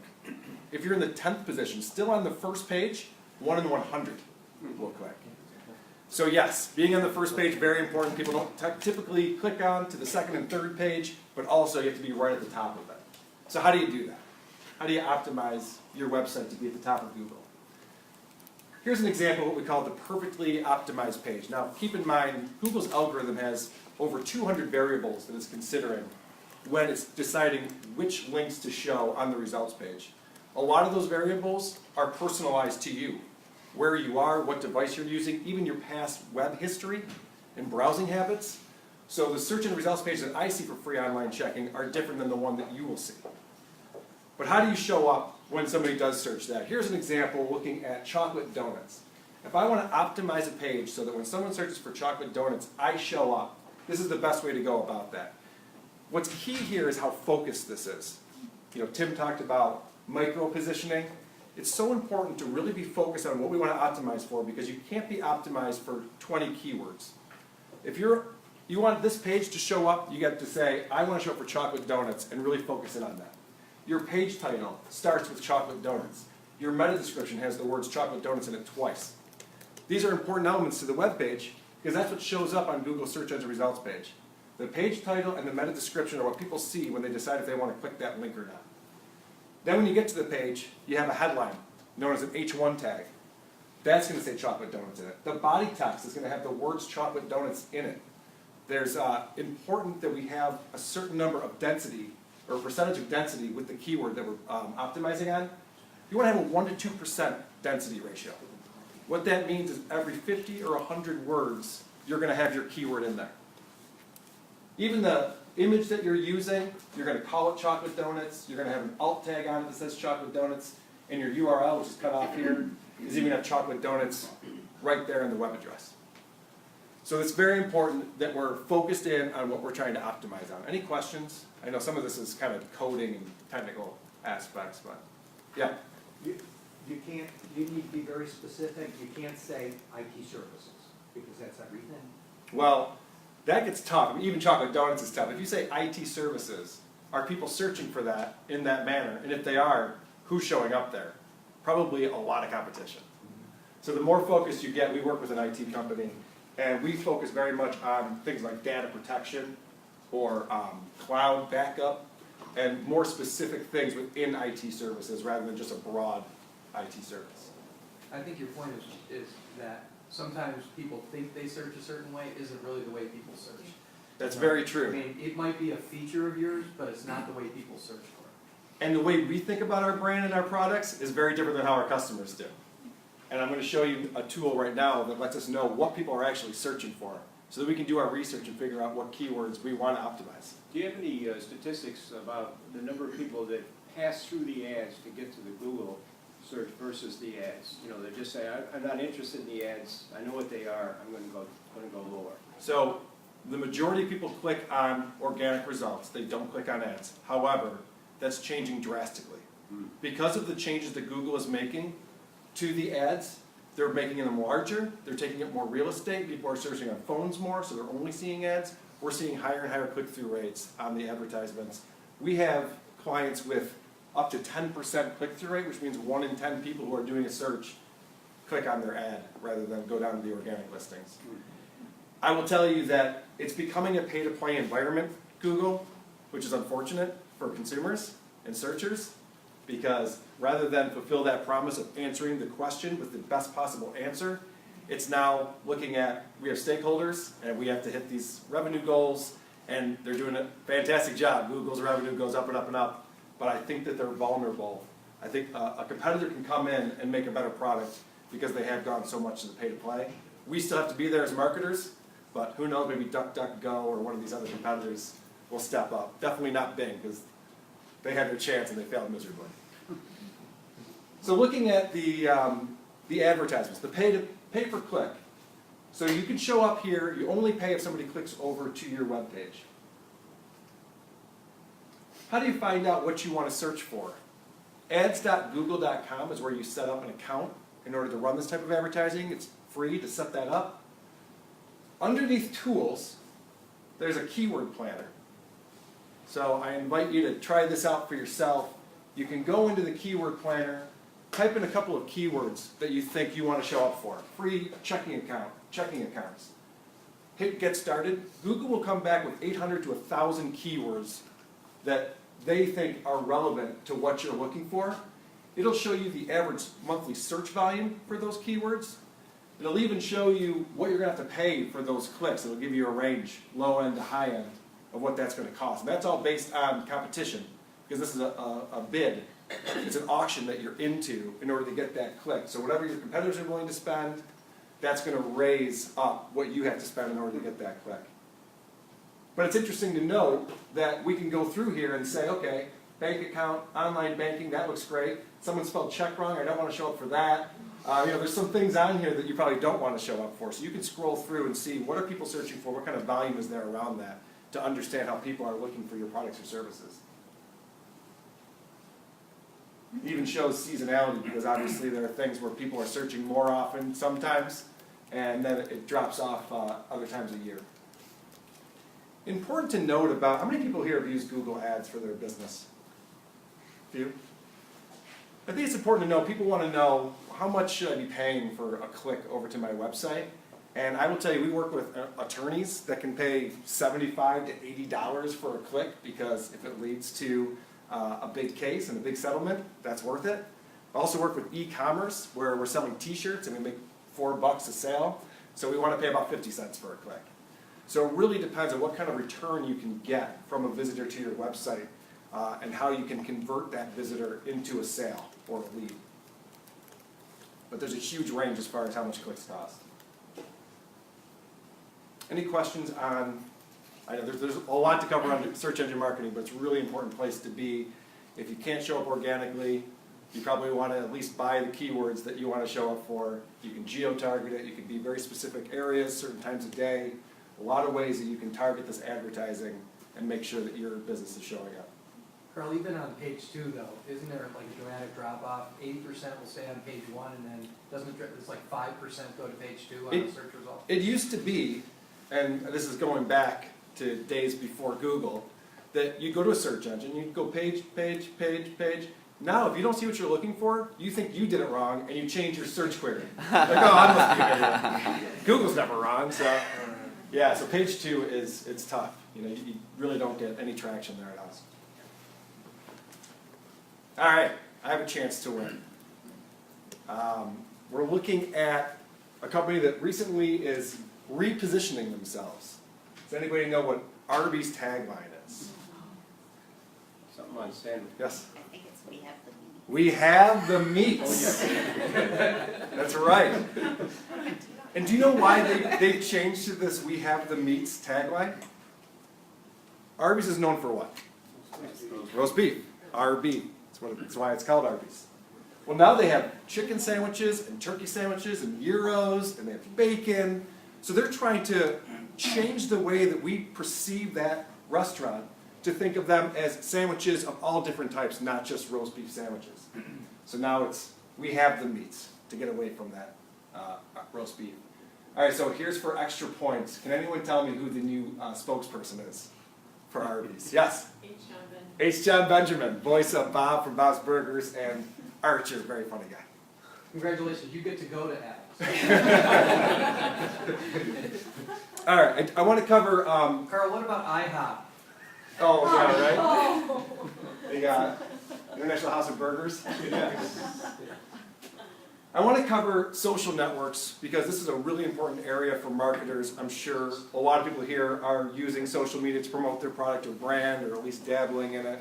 If you're in the 10th position, still on the first page, 1 in 100 will click. So yes, being on the first page, very important. People don't typically click on to the second and third page, but also you have to be right at the top of it. So how do you do that? How do you optimize your website to be at the top of Google? Here's an example of what we call the perfectly optimized page. Now keep in mind, Google's algorithm has over 200 variables that it's considering when it's deciding which links to show on the results page. A lot of those variables are personalized to you. Where you are, what device you're using, even your past web history and browsing habits. So the search and results page that I see for free online checking are different than the one that you will see. But how do you show up when somebody does search that? Here's an example looking at chocolate donuts. If I want to optimize a page so that when someone searches for chocolate donuts, I show up, this is the best way to go about that. What's key here is how focused this is. You know, Tim talked about micro positioning. It's so important to really be focused on what we want to optimize for, because you can't be optimized for 20 keywords. If you want this page to show up, you get to say, I want to show up for chocolate donuts, and really focus in on that. Your page title starts with chocolate donuts. Your meta description has the words chocolate donuts in it twice. These are important elements to the web page, because that's what shows up on Google search engine results page. The page title and the meta description are what people see when they decide if they want to click that link or not. Then when you get to the page, you have a headline known as an H1 tag. That's going to say chocolate donuts in it. The body text is going to have the words chocolate donuts in it. There's important that we have a certain number of density, or percentage of density with the keyword that we're optimizing on. You want to have a 1 to 2% density ratio. What that means is every 50 or 100 words, you're going to have your keyword in there. Even the image that you're using, you're going to call it chocolate donuts, you're going to have an alt tag on it that says chocolate donuts, and your URL, which is cut off here, is even have chocolate donuts right there in the web address. So it's very important that we're focused in on what we're trying to optimize on. Any questions? I know some of this is kind of coding and technical aspects, but yeah. You need to be very specific. You can't say IT services, because that's everything. Well, that gets tough. I mean, even chocolate donuts is tough. If you say IT services, are people searching for that in that manner? And if they are, who's showing up there? Probably a lot of competition. So the more focused you get, we work with an IT company, and we focus very much on things like data protection or cloud backup and more specific things within IT services rather than just a broad IT service. I think your point is that sometimes people think they search a certain way isn't really the way people search. That's very I true. mean, it might be a feature of yours, but it's not the way people search for it. And the way we think about our brand and our products is very different than how our customers do. And I'm going to show you a tool right now that lets us know what people are actually searching for, so that we can do our research and figure out what keywords we want to optimize. Do you have any statistics about the number of people that pass through the ads to get to the Google search versus the ads? You know, they just say, I'm not interested in the ads, I know what they are, I'm going to go lower. So the majority of people click on organic results. They don't click on ads. However, that's changing drastically. Because of the changes that Google is making to the ads, they're making them larger, they're taking up more real estate, people are searching on phones more, so they're only seeing ads. We're seeing higher and higher click-through rates on the advertisements. We have clients with up to 10% click-through rate, which means 1 in 10 people who are doing a search click on their ad rather than go down to the organic listings. I will tell you that it's becoming a pay-to-play environment, Google, which is unfortunate for consumers and searchers, because rather than fulfill that promise of answering the question with the best possible answer, it's now looking at, we have stakeholders and we have to hit these revenue goals, and they're doing a fantastic job. Google's revenue goes up and up and up, but I think that they're vulnerable. I think a competitor can come in and make a better product because they have gone so much to the pay-to-play. We still have to be there as marketers, but who knows, maybe DuckDuckGo or one of these other competitors will step up. Definitely not Bing, because they had their chance and they failed miserably. So looking at the advertisements, the pay per click. So you can show up here, you only pay if somebody clicks over to your web page. How do you find out what you want to search for? Ads.google.com is where you set up an account in order to run this type of advertising. It's free to set that up. Underneath tools, there's a keyword planner. So I invite you to try this out for yourself. You can go into the keyword planner, type in a couple of keywords that you think you want to show up for. Free checking accounts. Hit get started. Google will come back with 800 to 1,000 keywords that they think are relevant to what you're looking for. It'll show you the average monthly search volume for those keywords. It'll even show you what you're going to have to pay for those clicks. It'll give you a range, low end to high end, of what that's going to cost. And that's all based on competition, because this is a bid It's an auction that you're into in order to get that click. So whatever your competitors are willing to spend, that's going to raise up what you have to spend in order to get that click. But it's interesting to note that we can go through here and say, okay, bank account, online banking, that looks great. Someone spelled check wrong, I don't want to show up for that. There's some things on here that you probably don't want to show up for. So you can scroll through and see what are people searching for, what kind of volume is there around that to understand how people are looking for your products or services. It even shows seasonality because obviously there are things where people are searching more often sometimes, and then it drops off other times of year. Important to note about, how many people here have used Google Ads for their business? A few? I think it's important to know, people want to know, how much should I be paying for a click over to my website? And I will tell you, we work with attorneys that can pay $75 to $80 for a click, because if it leads to a big case and a big settlement, that's worth it. I also work with e-commerce, where we're selling t-shirts and we make $4 a sale, so we want to pay about 50 cents for a click. So it really depends on what kind of return you can get from a visitor to your website, and how you can convert that visitor into a sale or a lead. But there's a huge range as far as how much clicks cost. Any questions on, I know there's a lot to cover on search engine marketing, but it's a really important place to be. If you can't show up organically, you probably want to at least buy the keywords that you want to show up for. You can geo-target it, you can be very specific areas, certain times of day. A lot of ways that you can target this advertising and make sure that your business is showing up. Carl, even on page 2 though, isn't there like a dramatic drop off? 80% will stay on page 1, and then it's like 5% go to page 2 on the search results? It used to be, and this is going back to days before Google, that you go to a search engine, you go page, page, page, page. Now, if you don't see what you're looking for, you think you did it wrong, and you change your search query. Like, oh, I must be an idiot. Google's never wrong, so yeah. So page 2 it's tough. You really don't get any traction there at all. All right, I have a chance to win. We're looking at a company that recently is repositioning themselves. Does anybody know what Arby's tagline is? Something on sandwich. Yes? I think it's We have the meats. That's right. And do you know why they've changed to this "We have the meats" tagline? Arby's is known for what? Roast beef. RB. That's why it's called Arby's. Well, now they have chicken sandwiches and turkey sandwiches and gyros, and they have bacon. So they're trying to change the way that we perceive that restaurant to think of them as sandwiches of all different types, not just roast beef sandwiches. So now it's "We have the meats" to get away from that roast beef. All right, so here's for extra points. Can anyone tell me who the new spokesperson is for Arby's? Yes? H. John Benjamin, voice of Bob from Bob's Burgers, and Archer, very funny guy. Congratulations, you get to go to Adams. All right, I want to cover... Carl, what about IHOP? Oh, yeah, right? They got International House of Burgers. I want to cover social networks because this is a really important area for marketers. I'm sure a lot of people here are using social media to promote their product or brand, or at least dabbling in it.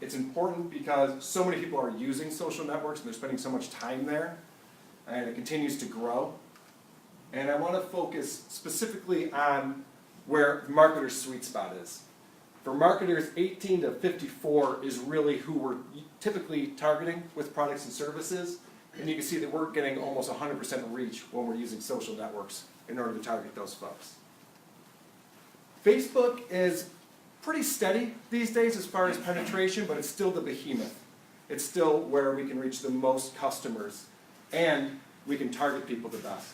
It's important because so many people are using social networks and they're spending so much time there, and it continues to grow. And I want to focus specifically on where the marketer's sweet spot is. For marketers, 18 to 54 is really who we're typically targeting with products and services. And you can see that we're getting almost 100% reach when we're using social networks in order to target those folks. Facebook is pretty steady these days as far as penetration, but it's still the behemoth. It's still where we can reach the most customers, and we can target people the best.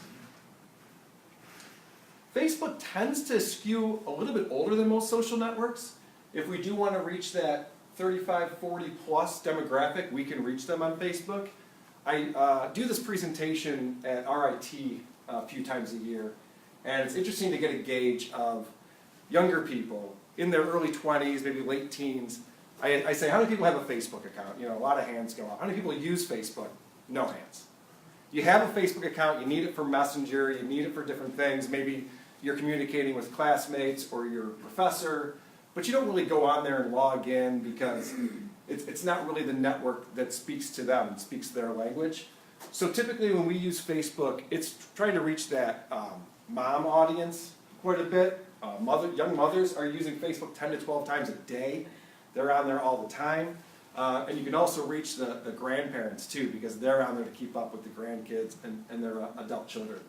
Facebook tends to skew a little bit older than most social networks. If we do want to reach that 35, 40 plus demographic, we can reach them on Facebook. I do this presentation at RIT a few times a year, and it's interesting to get a gauge of younger people in their early 20s, maybe late teens. I say, how many people have a Facebook account? A lot of hands go up. How many people use Facebook? No hands. You have a Facebook account, you need it for Messenger, you need it for different things. Maybe you're communicating with classmates or your professor, but you don't really go on there and log in because It's not really the network that speaks to them, speaks their language. So typically when we use Facebook, it's trying to reach that mom audience quite a bit. Young mothers are using Facebook 10 to 12 times a day. They're on there all the time. And you can also reach the grandparents too, because they're on there to keep up with the grandkids and their adult children.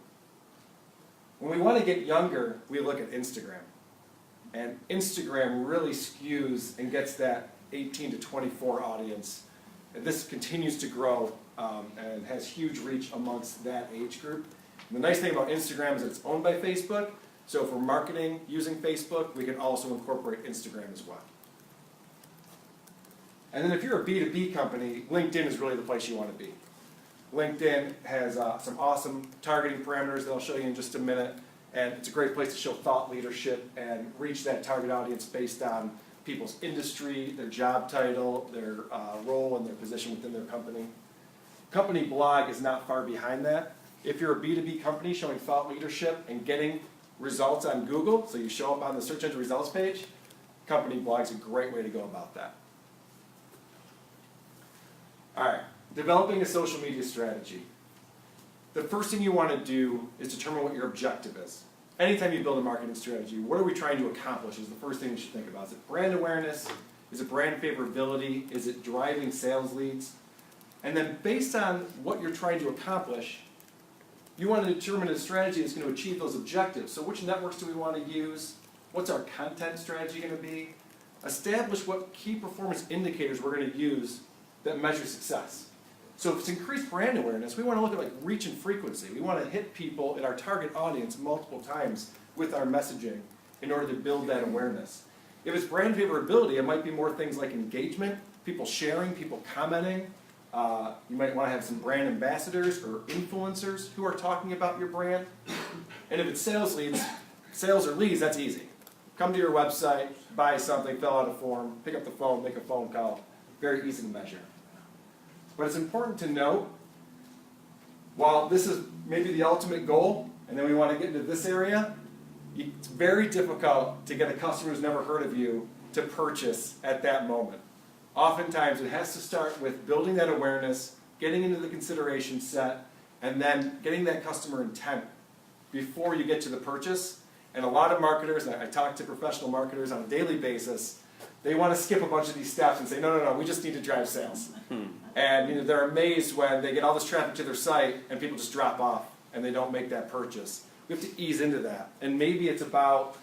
When we want to get younger, we look at Instagram. And Instagram really skews and gets that 18 to 24 audience. And this continues to grow and has huge reach amongst that age group. And the nice thing about Instagram is it's owned by Facebook, so for marketing using Facebook, we can also incorporate Instagram as well. And then if you're a B2B company, LinkedIn is really the place you want to be. LinkedIn has some awesome targeting parameters that I'll show you in just a minute, and it's a great place to show thought leadership and reach that target audience based on people's industry, their job title, their role and their position within their company. Company blog is not far behind that. If you're a B2B company showing thought leadership and getting results on Google, so you show up on the search engine results page, company blog is a great way to go about that. All right, developing a social media strategy. The first thing you want to do is determine what your objective is. Anytime you build a marketing strategy, what are we trying to accomplish is the first thing you should think about. Is it brand awareness? Is it brand favorability? Is it driving sales leads? And then based on what you're trying to accomplish, you want to determine a strategy that's going to achieve those objectives. So which networks do we want to use? What's our content strategy going to be? Establish what key performance indicators we're going to use that measure success. So if it's increased brand awareness, we want to look at like reach and frequency. We want to hit people in our target audience multiple times with our messaging in order to build that awareness. If it's brand favorability, it might be more things like engagement, people sharing, people commenting. You might want to have some brand ambassadors or influencers who are talking about your brand. And if it's sales or leads, that's easy. Come to your website, buy something, fill out a form, pick up the phone, make a phone call. Very easy to measure. But it's important to note, while this is maybe the ultimate goal, and then we want to get into this area, it's very difficult to get a customer who's never heard of you to purchase at that moment. Oftentimes it has to start with building that awareness, getting into the consideration set, and then getting that customer intent before you get to the purchase. And a lot of marketers, and I talk to professional marketers on a daily basis, they want to skip a bunch of these steps and say, no, we just need to drive sales. And they're amazed when they get all this traffic to their site and people just drop off and they don't make that purchase. We have to ease into that. And maybe it's about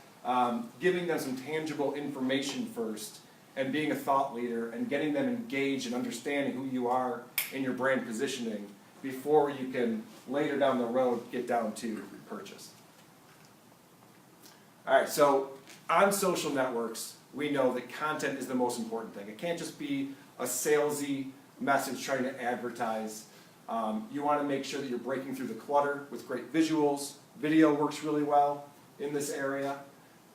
giving them some tangible information first and being a thought leader and getting them engaged and understanding who you are in your brand positioning before you can later down the road get down to purchase. All right, so on social networks, we know that content is the most important thing. It can't just be a salesy message trying to advertise. You want to make sure that you're breaking through the clutter with great visuals. Video works really well in this area.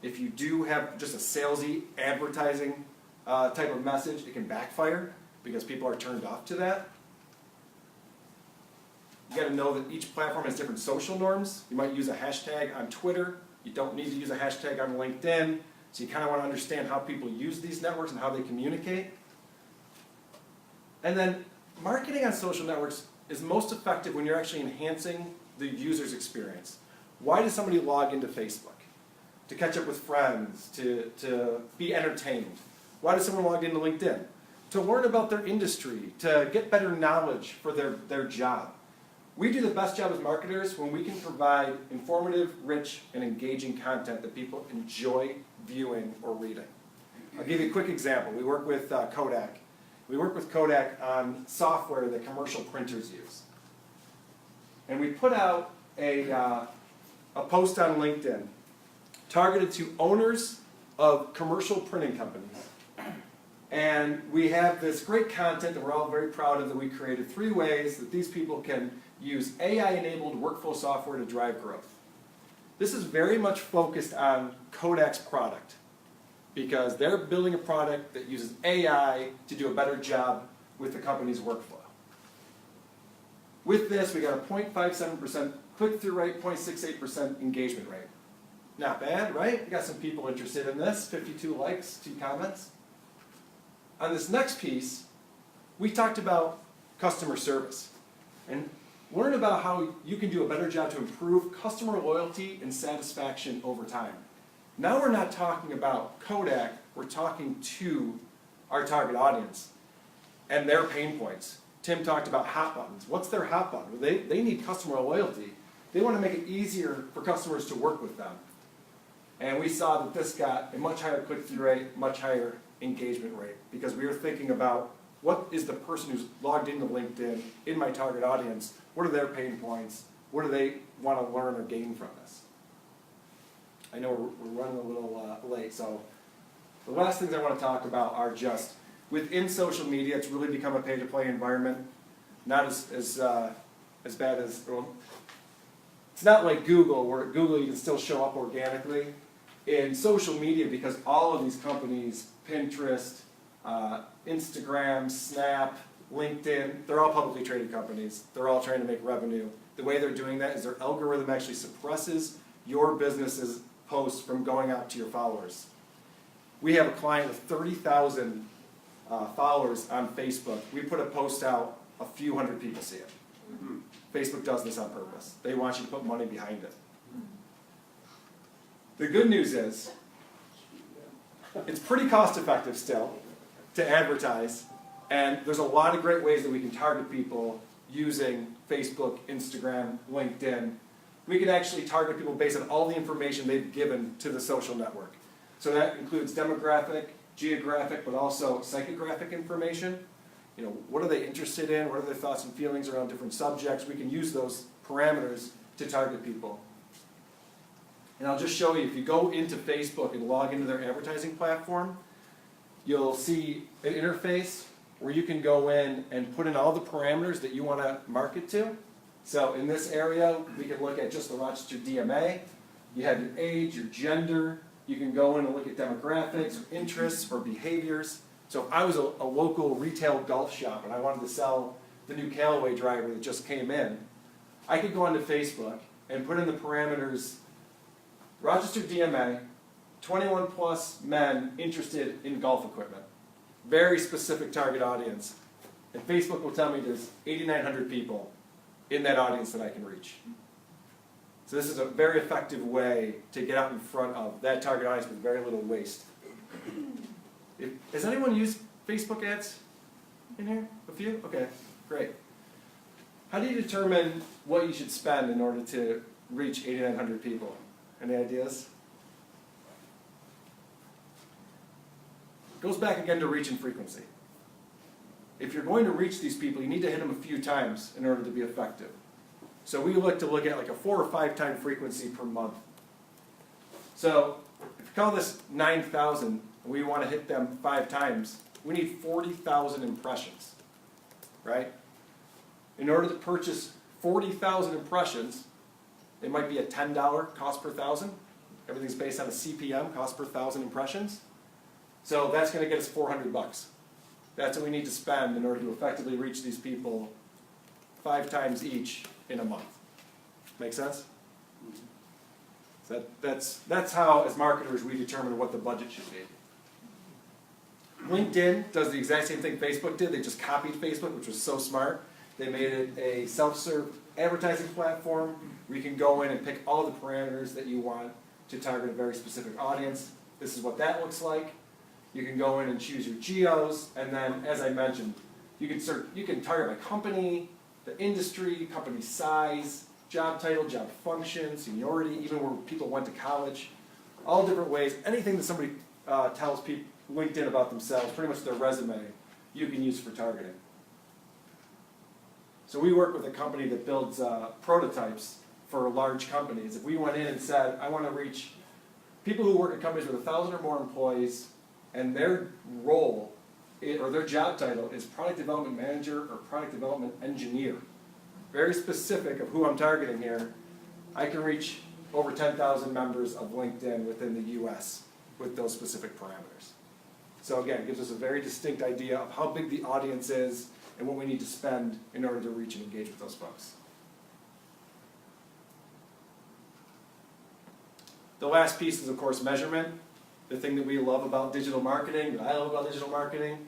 If you do have just a salesy advertising type of message, it can backfire because people are turned off to that. You got to know that each platform has different social norms. You might use a hashtag on Twitter. You don't need to use a hashtag on LinkedIn. So you kind of want to understand how people use these networks and how they communicate. And then marketing on social networks is most effective when you're actually enhancing the user's experience. Why does somebody log into Facebook? To catch up with friends, to be entertained. Why does someone log into LinkedIn? To learn about their industry, to get better knowledge for their job. We do the best job as marketers when we can provide informative, rich, and engaging content that people enjoy viewing or reading. I'll give you a quick example. We work with Kodak. We work with Kodak on software that commercial printers use. And we put out a post on LinkedIn targeted to owners of commercial printing companies. And we have this great content that we're all very proud of that we created 3 ways that these people can use AI-enabled workflow software to drive growth. This is very much focused on Kodak's product because they're building a product that uses AI to do a better job with the company's workflow. With this, we got a 0.57% click-through rate, 0.68% engagement rate. Not bad, right? We got some people interested in this, 52 likes, 2 comments. on this next piece, we talked about customer service and learn about how you can do a better job to improve customer loyalty and satisfaction over time. Now we're not talking about Kodak, we're talking to our target audience and their pain points. Tim talked about hot buttons. What's their hot button? They need customer loyalty. They want to make it easier for customers to work with them. And we saw that this got a much higher click-through rate, much higher engagement rate, because we were thinking about what is the person who's logged into LinkedIn in my target audience, what are their pain points, what do they want to learn or gain from this? I know we're running a little late, so the last things I want to talk about are just within social media, it's really become a pay-to-play environment. Not as bad as, well, it's not like Google, where at Google you can still show up organically. In social media, because all of these companies, Pinterest, Instagram, Snap, LinkedIn, they're all publicly traded companies. They're all trying to make revenue. The way they're doing that is their algorithm actually suppresses your business's posts from going out to your followers. We have a client with 30,000 followers on Facebook. We put a post out, a few hundred people see it. Facebook does this on purpose. They want you to put money behind it. The good news is, it's pretty cost effective still to advertise, and there's a lot of great ways that we can target people using Facebook, Instagram, LinkedIn. We can actually target people based on all the information they've given to the social network. So that includes demographic, geographic, but also psychographic information. You know, what are they interested in? What are their thoughts and feelings around different subjects? We can use those parameters to target people. And I'll just show you, if you go into Facebook and log into their advertising platform, you'll see an interface where you can go in and put in all the parameters that you want to market to. So in this area, we can look at just the Rochester DMA. You have your age, your gender. You can go in and look at demographics, or interests, or behaviors. So if I was a local retail golf shop and I wanted to sell the new Callaway driver that just came in, I could go onto Facebook and put in the parameters Rochester DMA, 21 plus men interested in golf equipment. Very specific target audience. And Facebook will tell me there's 8,900 people in that audience that I can reach. So this is a very effective way to get out in front of that target audience with very little waste. Has anyone used Facebook ads in here? A few? Okay, great. How do you determine what you should spend in order to reach 8,900 people? Any ideas? It goes back again to reach and frequency. If you're going to reach these people, you need to hit them a few times in order to be effective. So we look at like a 4 or 5 time frequency per month. So if you call this 9,000 and we want to hit them 5 times, we need 40,000 impressions, right? In order to purchase 40,000 impressions, it might be a $10 cost per 1,000. Everything's based on a CPM, cost per 1,000 impressions. So that's going to get us $400. That's what we need to spend in order to effectively reach these people 5 times each in a month. Make sense? So that's how, as marketers, we determine what the budget should be. LinkedIn does the exact same thing Facebook did. They just copied Facebook, which was so smart. They made it a self-serve advertising platform where you can go in and pick all the parameters that you want to target a very specific audience. This is what that looks like. You can go in and choose your geos, and then, as I mentioned, you can target by company, the industry, company size, job title, job function, seniority, even where people went to college, all different ways. Anything that somebody tells people LinkedIn about themselves, pretty much their resume, you can use for targeting. So we work with a company that builds prototypes for large companies. If we went in and said, I want to reach people who work at companies with 1,000 or more employees, and their role or their job title is product development manager or product development engineer, very specific of who I'm targeting here, I can reach over 10,000 members of LinkedIn within the US with those specific parameters. So again, it gives us a very distinct idea of how big the audience is and what we need to spend in order to reach and engage with those folks. The last piece is, of course, measurement. The thing that we love about digital marketing, that I love about digital marketing,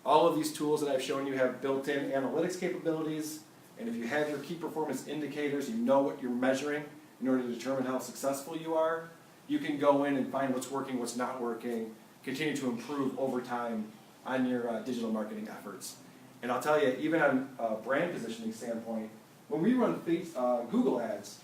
All of these tools that I've shown you have built-in analytics capabilities, and if you have your key performance indicators, you know what you're measuring in order to determine how successful you are, you can go in and find what's working, what's not working, continue to improve over time on your digital marketing efforts. And I'll tell you, even on a brand positioning standpoint, when we run Google ads,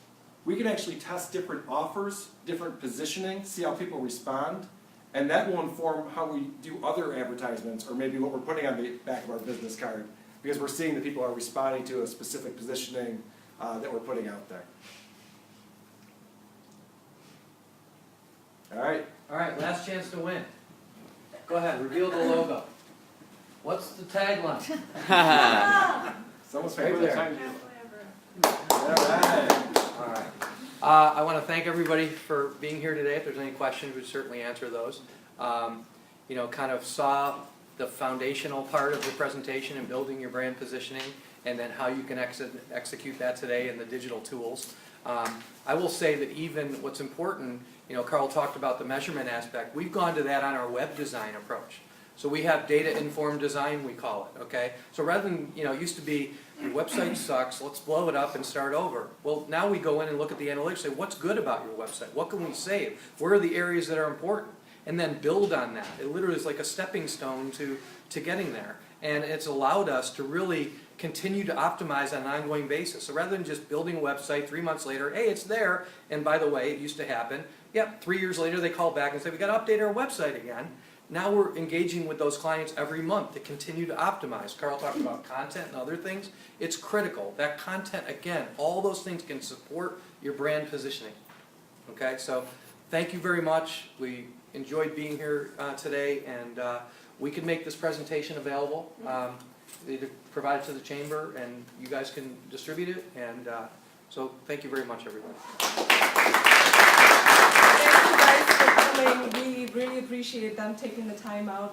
we can actually test different offers, different positioning, see how people respond, and that will inform how we do other advertisements, or maybe what we're putting on the back of our business card, because we're seeing that people are responding to a specific positioning that we're putting out there. All right. All right, last chance to win. Go ahead, reveal the logo. What's the tagline? Someone's Right favorite there. time. All right. All right. I want to thank everybody for being here today. If there's any questions, we'd certainly answer those. You know, kind of saw the foundational part of the presentation and building your brand positioning, and then how you can execute that today in the digital tools. I will say that even what's important, you know, Carl talked about the measurement aspect. We've gone to that on our web design approach. So we have data-informed design, we call it, okay? So rather than, you know, it used to be, your website sucks, let's blow it up and start over. Well, now we go in and look at the analytics, say, what's good about your website? What can we save? Where are the areas that are important? And then build on that. It literally is like a stepping stone to getting there. And it's allowed us to really continue to optimize on an ongoing basis. So rather than just building a website 3 months later, hey, it's there, and by the way, it used to happen, yep, 3 years later they call back and say, we got to update our website again. Now we're engaging with those clients every month to continue to optimize. Carl talked about content and other things. It's critical. That content, again, all those things can support your brand positioning. Okay, so thank you very much. We enjoyed being here today, and we can make this presentation available. Either provide it to the chamber, and you guys can distribute it. And so thank you very much, everybody. Thank you guys for coming. We really appreciate them taking the time out.